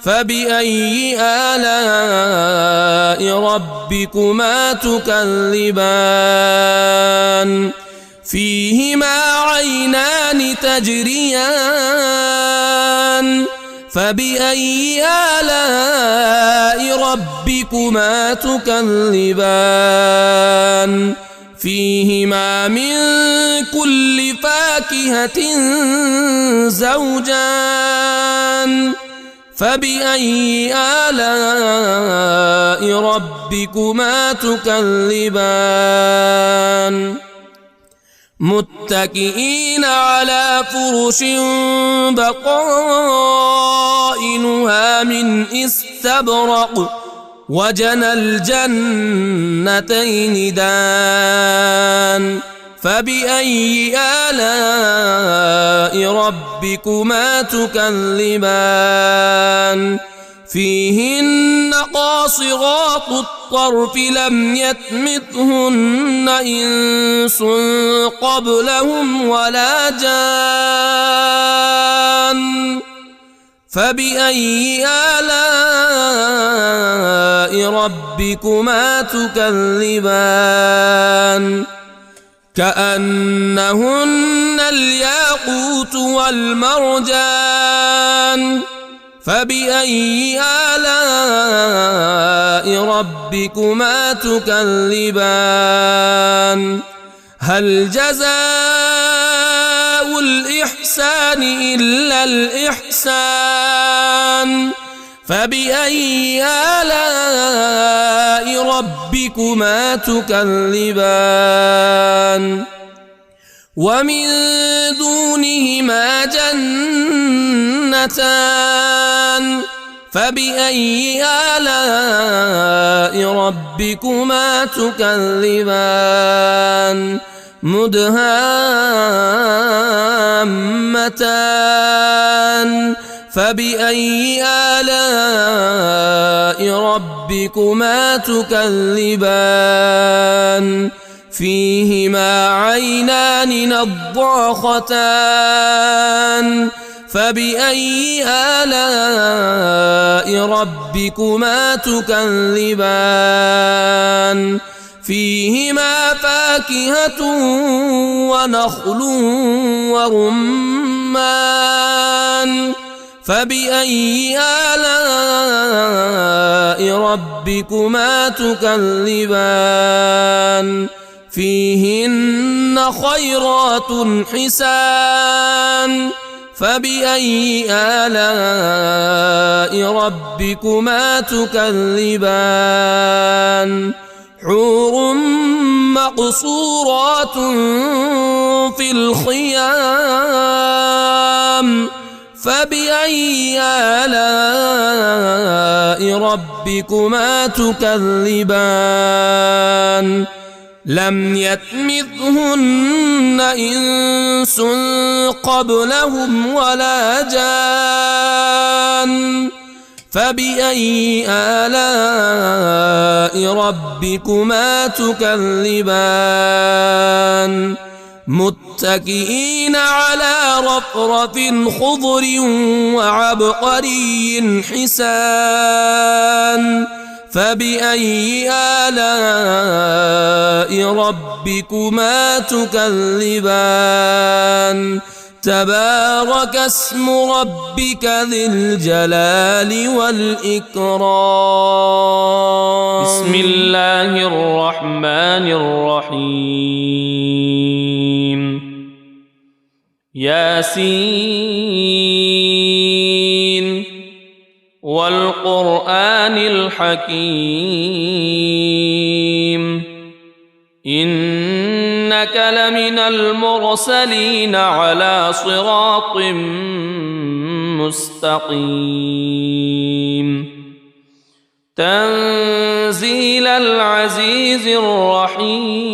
فبأي آلاء ربكما تكذبان فيهما عينان تجريان فبأي آلاء ربكما تكذبان فيهما من كل فاكهة زوجان فبأي آلاء ربكما تكذبان متكئين على فرش بطائنها من استبرق وجنى الجنتين دان فبأي آلاء ربكما تكذبان فيهن قاصرات الطرف لم يطمثهن إنس قبلهم ولا جان فبأي آلاء ربكما تكذبان كأنهن الياقوت والمرجان فبأي آلاء ربكما تكذبان هل جزاء الإحسان إلا الإحسان فبأي آلاء ربكما تكذبان ومن دونهما جنتان فبأي آلاء ربكما تكذبان مدهامتان فبأي آلاء ربكما تكذبان فيهما عينان نضاختان فبأي آلاء ربكما تكذبان فيهما فاكهة ونخل ورمان فبأي آلاء ربكما تكذبان فيهن خيرات حسان فبأي آلاء ربكما تكذبان حور مقصورات في الخيام فبأي آلاء ربكما تكذبان لم يطمثهن إنس قبلهم ولا جان فبأي آلاء ربكما تكذبان متكئين على رفرف خضر وعبقري حسان فبأي آلاء ربكما تكذبان تبارك اسم ربك ذي الجلال والإكرام
بسم الله الرحمن الرحيم ياسين والقرآن الحكيم إنك لمن المرسلين على صراط مستقيم تنزيل العزيز الرحيم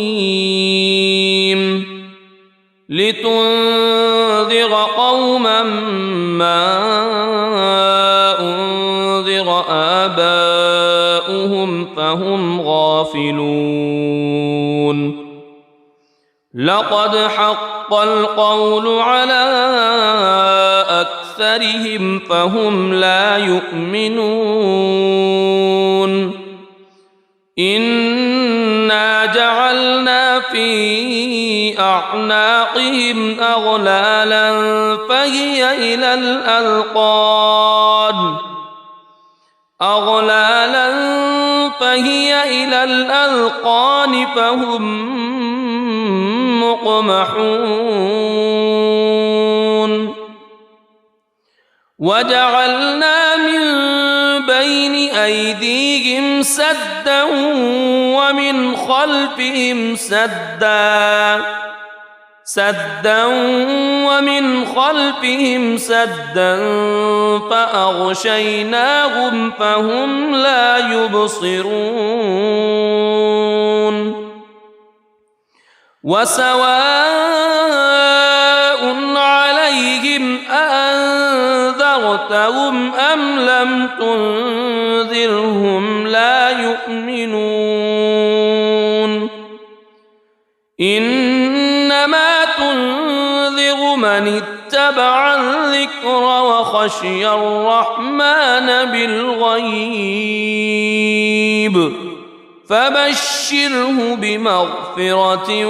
لتنذر قوما ما أنذر آباؤهم فهم غافلون لقد حق القول على أكثرهم فهم لا يؤمنون إنا جعلنا في أعناقهم أغلالا فهي إلى الأذقان فهم مقمحون وجعلنا من بين أيديهم سدا ومن خلفهم سدا فأغشيناهم فهم لا يبصرون وسواء عليهم أأنذرتهم أم لم تنذرهم لا يؤمنون إنما تنذر من اتبع الذكر وخشي الرحمن بالغيب فبشره بمغفرة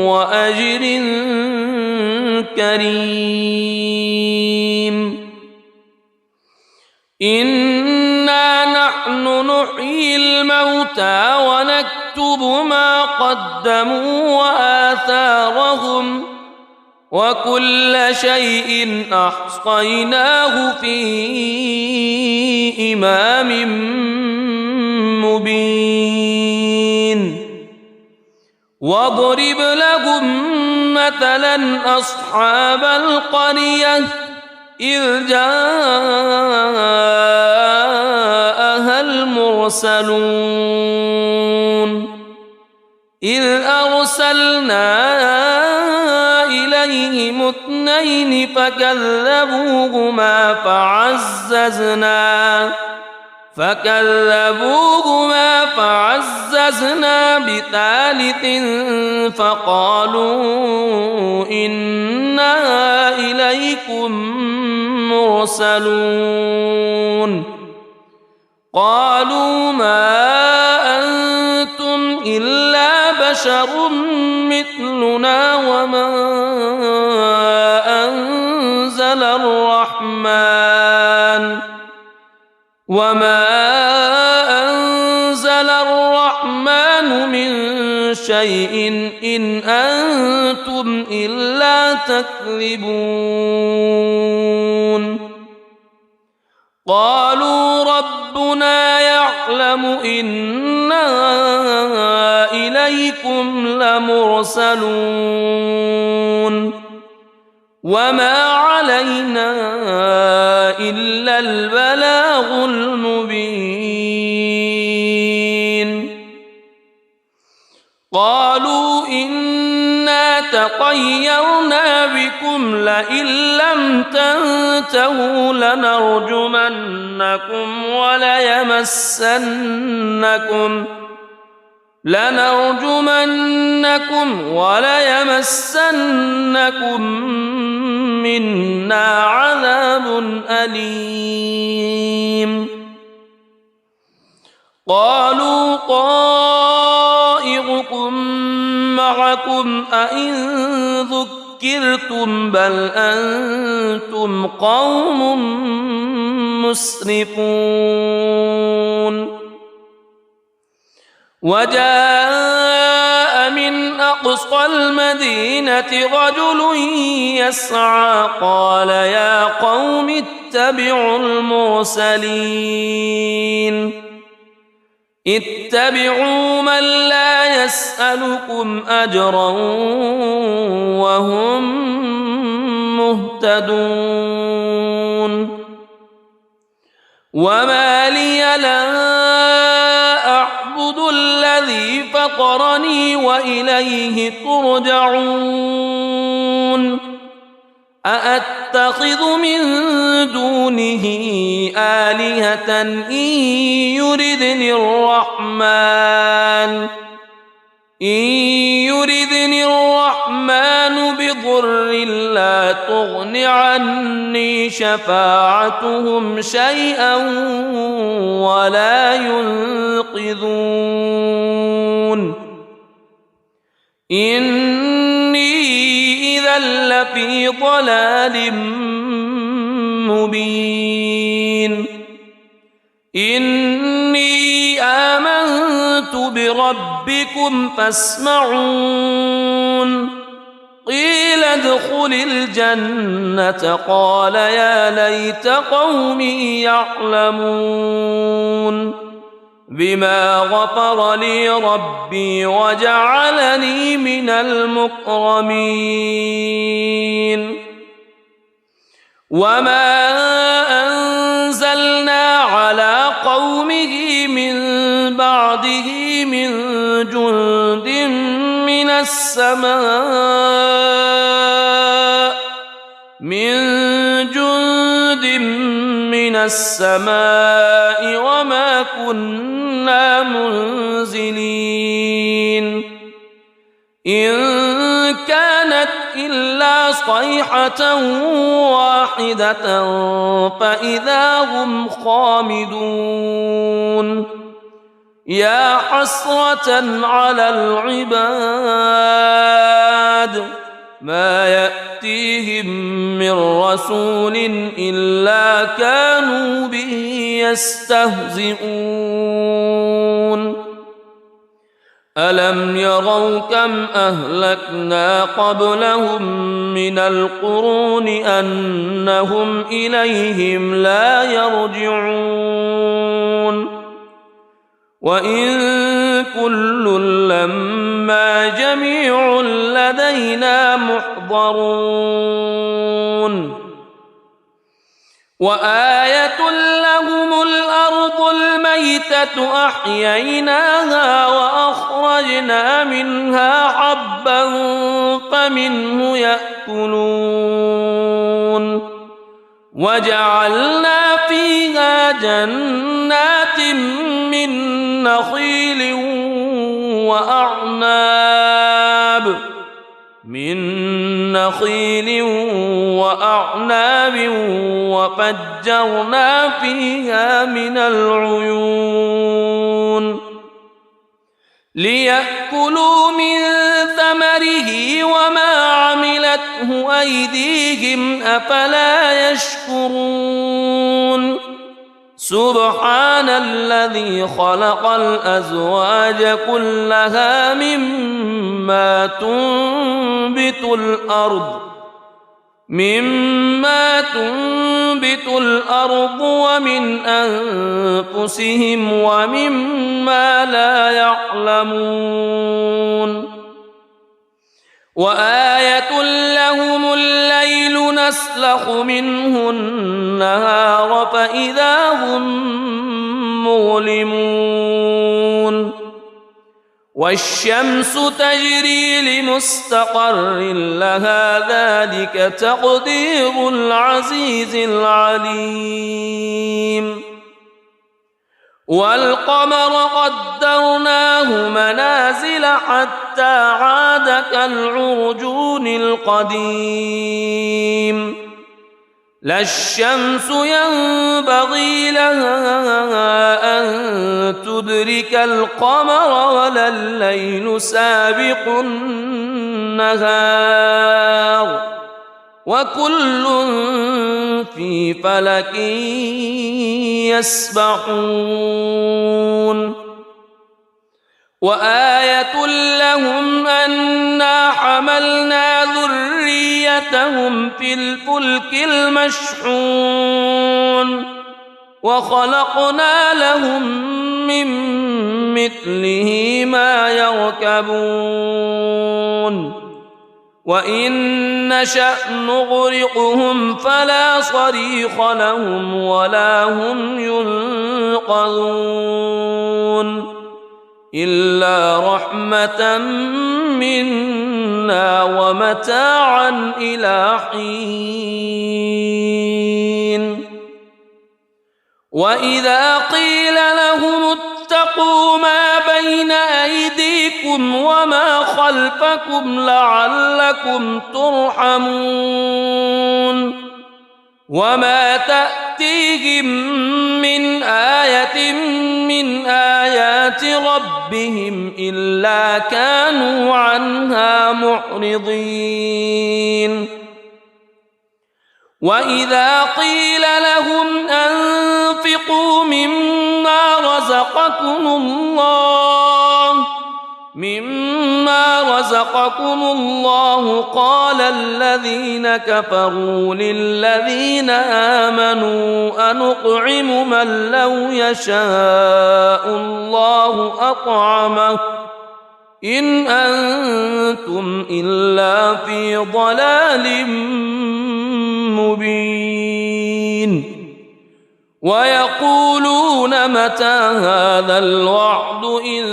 وأجر كريم إنا نحن نحيي الموتى ونكتب ما قدموا وآثارهم وكل شيء أحصيناه في إمام مبين واضرب لهم مثلا أصحاب القرية إذ جاءها المرسلون إذ أرسلنا إليهم اثنين فكذبوهما فعززنا بثالث فقالوا إنا إليكم مرسلون قالوا ما أنتم إلا بشر مثلنا وما أنزل الرحمن من شيء إن أنتم إلا تكذبون قالوا ربنا يعلم إنا إليكم لمرسلون وما علينا إلا البلاغ المبين قالوا إنا تطيرنا بكم لئن لم تنتهوا لنرجمنكم وليمسنكم منا عذاب أليم قالوا طائركم معكم أئن ذكرتم بل أنتم قوم مسرفون وجاء من أقصى المدينة رجل يسعى قال يا قوم اتبعوا اتبعوا من لا يسألكم أجرا وهم مهتدون وما لي لا أعبد الذي فطرني وإليه ترجعون أأتخذ من دونه آلهة إن يردني الرحمن بضر لا تغن عني شفاعتهم شيئا ولا ينقذون إني إذا لفي ضلال مبين إني آمنت بربكم فاسمعون قيل ادخل الجنة قال يا ليت قومي يعلمون بما غفر لي ربي وجعلني من المكرمين وما أنزلنا على قومه من بعده من جند من السماء وما كنا منزلين إن كانت إلا صيحة واحدة فإذا هم خامدون يا حسرة على العباد ما يأتيهم من رسول إلا كانوا به يستهزئون ألم يروا كم أهلكنا قبلهم من القرون أنهم إليهم لا يرجعون وإن كل لما جميع لدينا محضرون وآية لهم الأرض الميتة أحييناها وأخرجنا منها حبا فمنه يأكلون وجعلنا فيها جنات من نخيل وأعناب وفجرنا فيها من العيون ليأكلوا من ثمره وما عملته أيديهم أفلا يشكرون سبحان الذي خلق الأزواج كلها مما تنبت الأرض مما تنبت الأرض ومن أنفسهم ومما لا يعلمون وآية لهم الليل نسلخ منه النهار فإذا هم مظلمون والشمس تجري لمستقر لها ذلك تقدير العزيز العليم والقمر قدرناه منازل حتى عاد كالعرجون القديم لا الشمس ينبغي لها أن تدرك القمر ولا الليل سابق النهار وكل في فلك يسبحون وآية لهم أنا حملنا ذريتهم في الفلك المشحون وخلقنا لهم من مثله ما يركبون وإن نشأ نغرقهم فلا صريخ لهم ولا هم ينقذون إلا رحمة منا ومتاعا إلى حين وإذا قيل لهم اتقوا ما بين أيديكم وما خلفكم لعلكم ترحمون وما تأتيهم من آية من آيات ربهم إلا كانوا عنها معرضين وإذا قيل لهم أنفقوا مما رزقكم الله قال الذين كفروا للذين آمنوا أنطعم من لو يشاء الله أطعمه إن أنتم إلا في ضلال مبين ويقولون متى هذا الوعد إن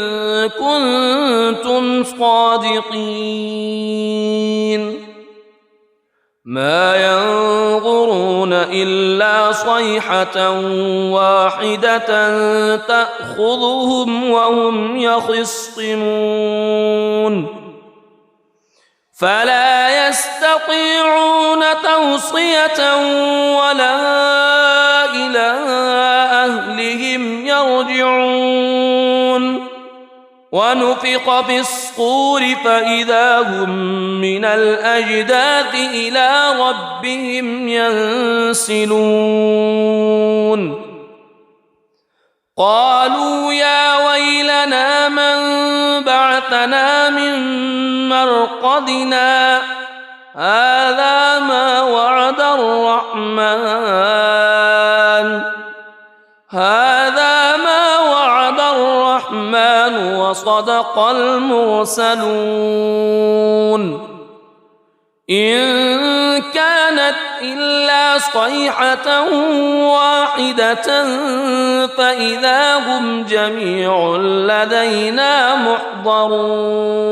كنتم صادقين ما ينظرون إلا صيحة واحدة تأخذهم وهم يخصمون فلا يستطيعون توصية ولا إلى أهلهم يرجعون ونفخ في الصور فإذا هم من الأجداث إلى ربهم ينسلون قالوا يا ويلنا من بعثنا من مرقدنا هذا ما وعد الرحمن وصدق المرسلون إن كانت إلا صيحة واحدة فإذا هم جميع لدينا محضرون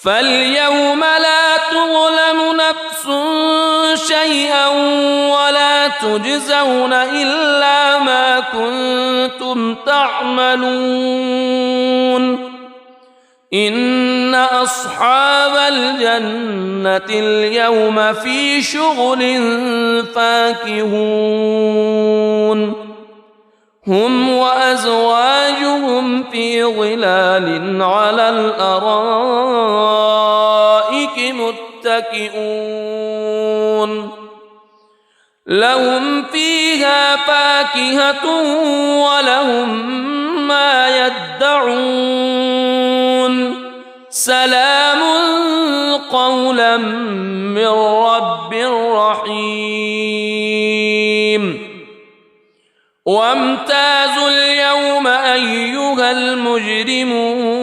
فاليوم لا تظلم نفس شيئا ولا تجزون إلا ما كنتم تعملون إن أصحاب الجنة اليوم في شغل فاكهون هم وأزواجهم في ظلال على الأرائك متكئون لهم فيها فاكهة ولهم ما يدعون سلام قولا من رب رحيم وامتازوا اليوم أيها المجرمون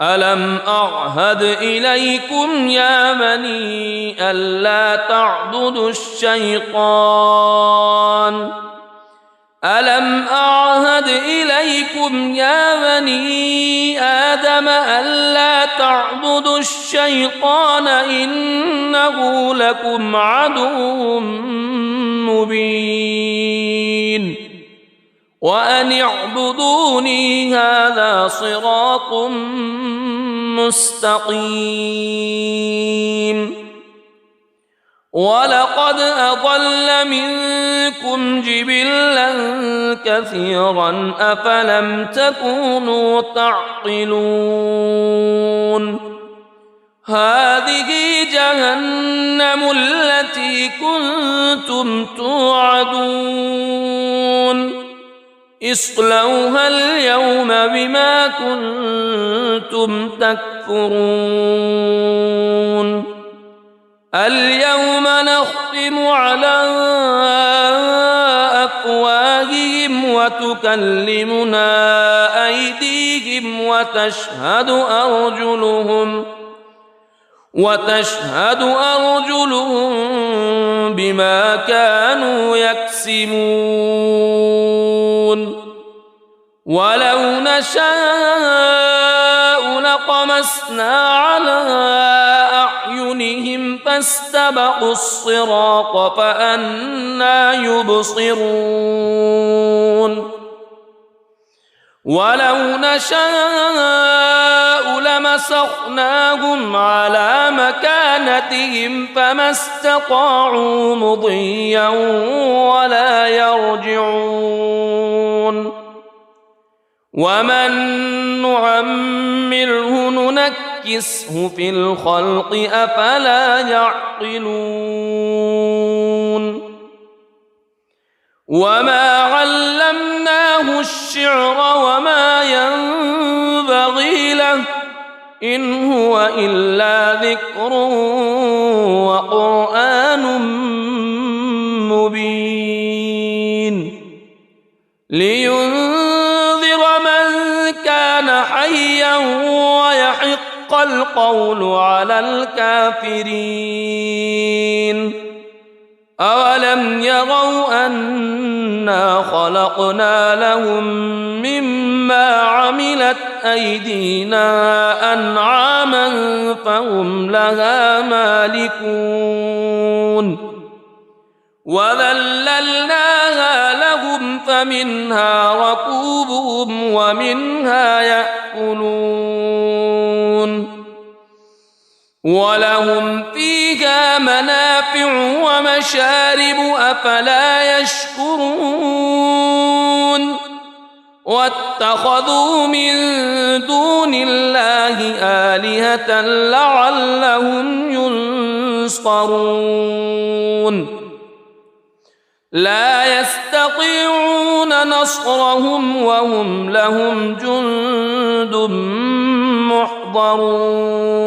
ألم أعهد إليكم يا بني ألا تعبدوا الشيطان ألم أعهد إليكم يا بني آدم ألا تعبدوا الشيطان إنه لكم عدو مبين وأن اعبدوني هذا صراط مستقيم ولقد أضل منكم جبلا كثيرا أفلم تكونوا تعقلون هذه جهنم التي كنتم توعدون اصلوها اليوم بما كنتم تكفرون اليوم نختم على أفواههم وتكلمنا أيديهم وتشهد أرجلهم بما كانوا يكسبون ولو نشاء لطمسنا على أعينهم فاستبقوا الصراط فأنى يبصرون ولو نشاء لمسخناهم على مكانتهم فما استطاعوا مضيا ولا يرجعون ومن نعمره ننكسه في الخلق أفلا يعقلون وما علمناه الشعر وما ينبغي له إن هو إلا ذكر وقرآن مبين لينذر من كان حيا ويحق القول على الكافرين أولم يروا أنا خلقنا لهم مما عملت أيدينا أنعاما فهم لها مالكون وذللناها لهم فمنها ركوبهم ومنها يأكلون ولهم فيها منافع ومشارب أفلا يشكرون واتخذوا من دون الله آلهة لعلهم ينصرون لا يستطيعون نصرهم وهم لهم جند محضرون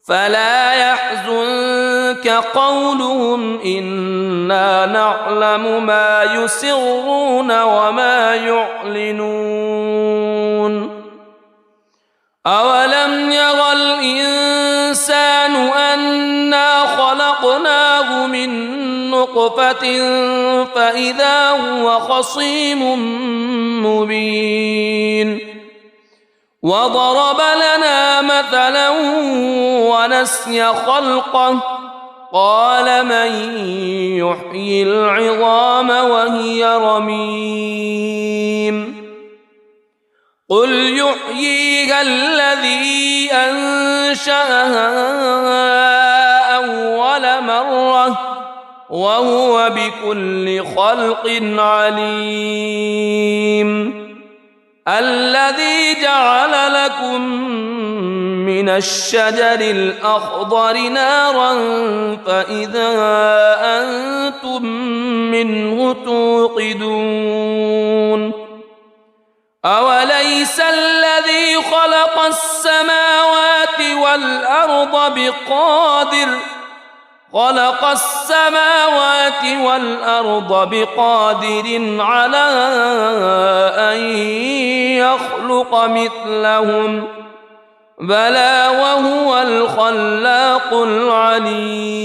فلا يحزنك قولهم إنا نعلم ما يسرون وما يعلنون أولم ير الإنسان أنا خلقناه من نطفة فإذا هو خصيم مبين وضرب لنا مثلا ونسي خلقه قال من يحيي العظام وهي رميم قل يحييها الذي أنشأها أول مرة وهو بكل خلق عليم الذي جعل لكم من الشجر الأخضر نارا فإذا أنتم منه توقدون أوليس الذي خلق السماوات والأرض بقادر على أن يخلق مثلهم بلى وهو الخلاق العليم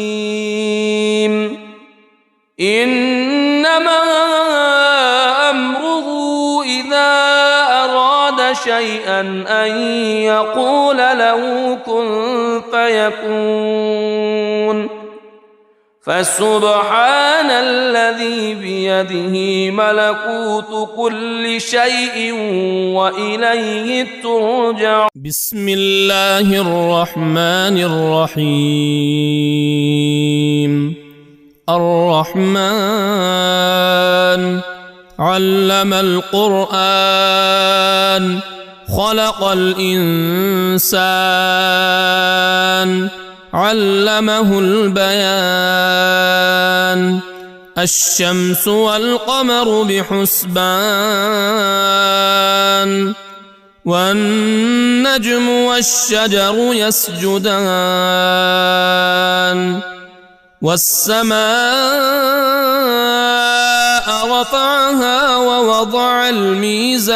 إنما أمره إذا أراد شيئا أن يقول له كن فيكون فسبحان الذي بيده ملكوت كل شيء وإليه ترجع.
بسم الله الرحمن الرحيم. الرحمن علم القرآن خلق الإنسان علمه البيان الشمس والقمر بحسبان والنجم والشجر يسجدان والسماء رفعها ووضع الميزان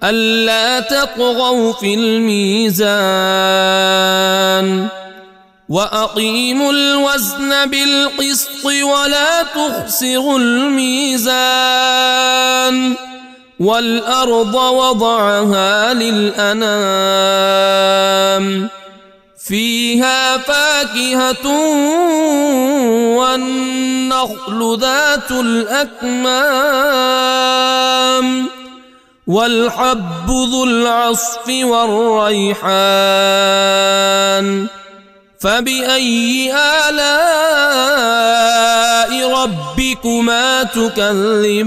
ألا تطغوا في الميزان وأقيموا الوزن بالقسط ولا تخسروا الميزان والأرض وضعها للأنام فيها فاكهة والنخل ذات الأكمام والحب ذو العصف والريحان فبأي آلاء ربكما تكذبان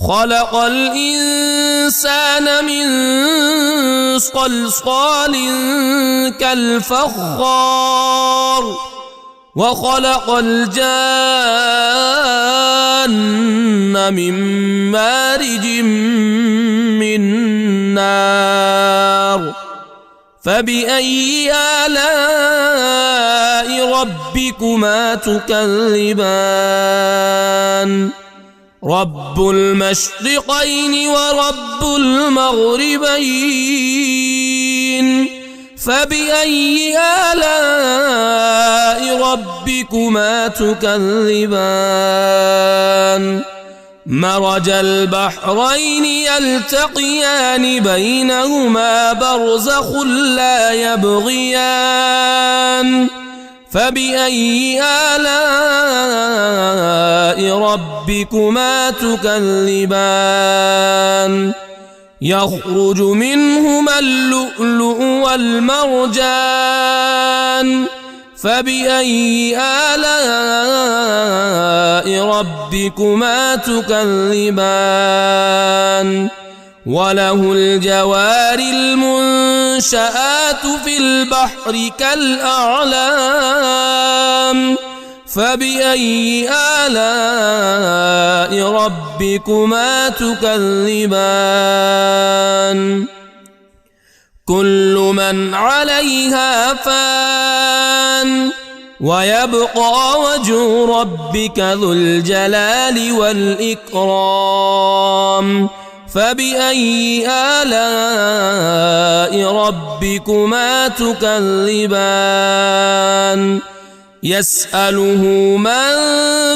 خلق الإنسان من صلصال كالفخار وخلق الجان من مارج من نار فبأي آلاء ربكما تكذبان رب المشرقين ورب المغربين فبأي آلاء ربكما تكذبان مرج البحرين يلتقيان بينهما برزخ لا يبغيان فبأي آلاء ربكما تكذبان يخرج منهما اللؤلؤ والمرجان فبأي آلاء ربكما تكذبان وله الجوار المنشآت في البحر كالأعلام فبأي آلاء ربكما تكذبان كل من عليها فان ويبقى وجه ربك ذو الجلال والإكرام فبأي آلاء ربكما تكذبان يسأله من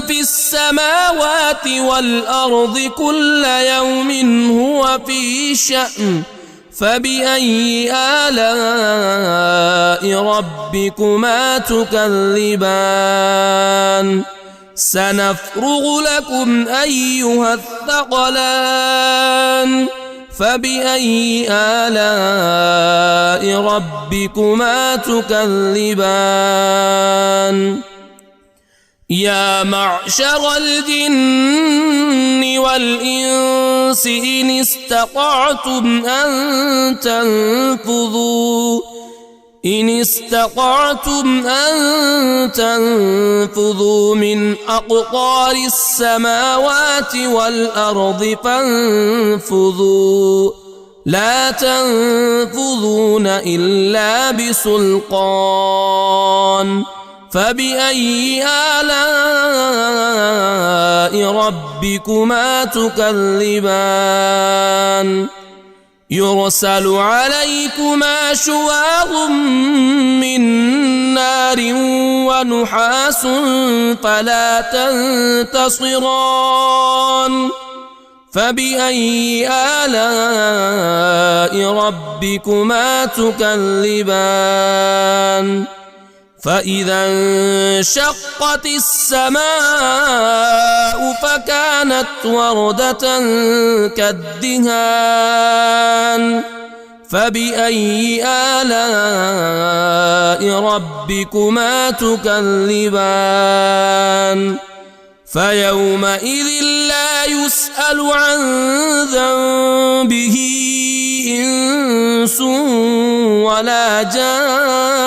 في السماوات والأرض كل يوم هو في شأن فبأي آلاء ربكما تكذبان سنفرغ لكم أيها الثقلان فبأي آلاء ربكما تكذبان يا معشر الجن والإنس إن استطعتم أن تنفذوا من أقطار السماوات والأرض فانفذوا لا تنفذون إلا بسلطان فبأي آلاء ربكما تكذبان يرسل عليكما شواظ من نار ونحاس فلا تنتصران فبأي آلاء ربكما تكذبان فإذا انشقت السماء فكانت وردة كالدهان فبأي آلاء ربكما تكذبان فيومئذ لا يسأل عن ذنبه إنس ولا جان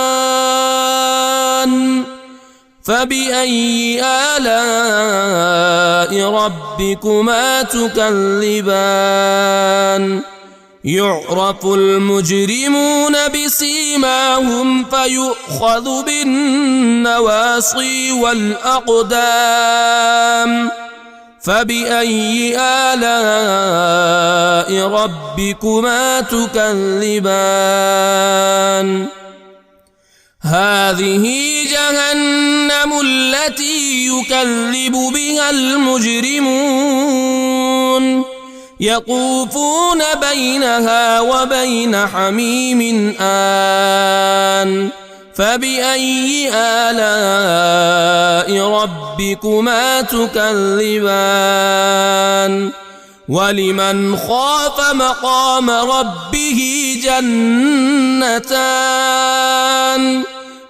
فبأي آلاء ربكما تكذبان يعرف المجرمون بسيماهم فيؤخذ بالنواصي والأقدام فبأي آلاء ربكما تكذبان هذه جهنم التي يكذب بها المجرمون يطوفون بينها وبين حميم آن فبأي آلاء ربكما تكذبان ولمن خاف مقام ربه جنتان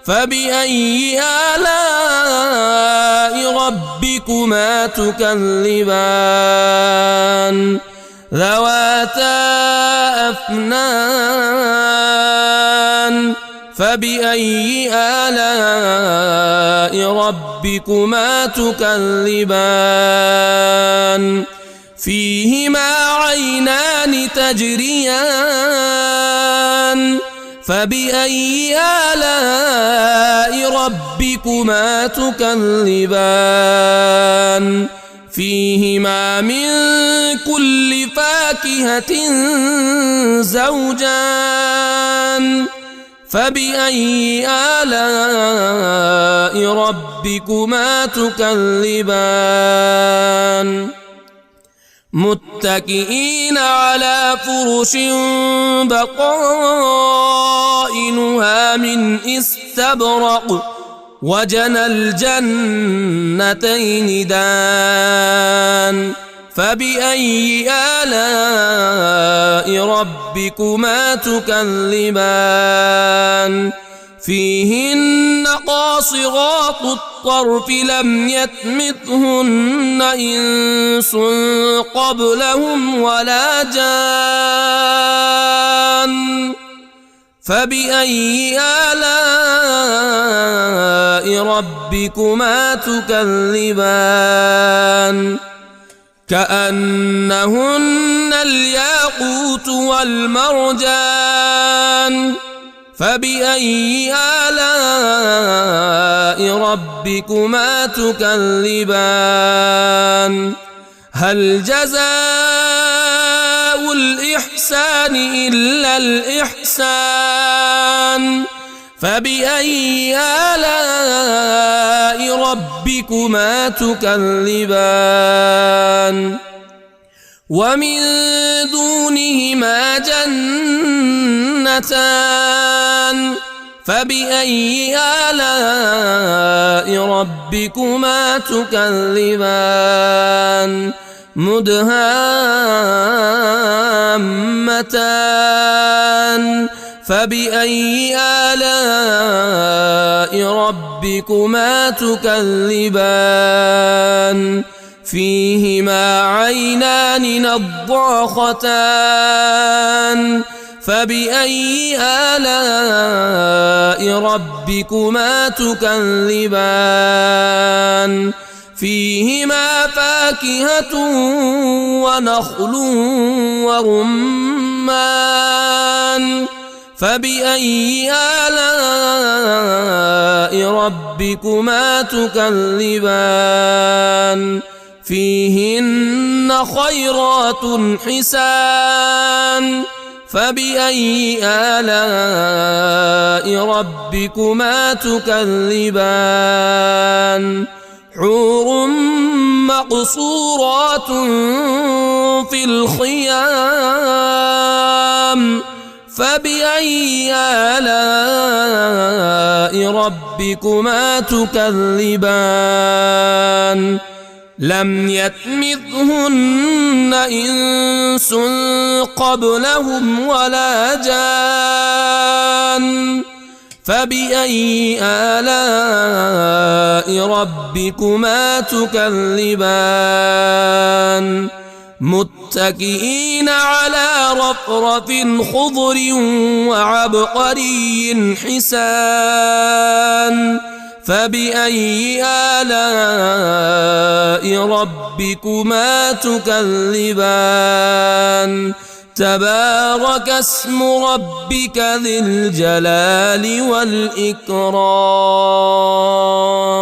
فبأي آلاء ربكما تكذبان ذواتا أفنان فبأي آلاء ربكما تكذبان فيهما عينان تجريان فبأي آلاء ربكما تكذبان فيهما من كل فاكهة زوجان فبأي آلاء ربكما تكذبان متكئين على فرش بطائنها من استبرق وجنى الجنتين دان فبأي آلاء ربكما تكذبان فيهن قاصرات الطرف لم يطمثهن إنس قبلهم ولا جان فبأي آلاء ربكما تكذبان كأنهن الياقوت والمرجان فبأي آلاء ربكما تكذبان هل جزاء الإحسان إلا الإحسان فبأي آلاء ربكما تكذبان ومن دونهما جنتان فبأي آلاء ربكما تكذبان مدهامتان فبأي آلاء ربكما تكذبان فيهما عينان نضاختان فبأي آلاء ربكما تكذبان فيهما فاكهة ونخل ورمان رمان فبأي آلاء ربكما تكذبان فيهن خيرات حسان فبأي آلاء ربكما تكذبان حور مقصورات في الخيام فبأي آلاء ربكما تكذبان لم يطمثهن إنس قبلهم ولا جان فبأي آلاء ربكما تكذبان متكئين على رفرف خضر وعبقري حسان فبأي آلاء ربكما تكذبان تبارك اسم ربك ذي الجلال والإكرام.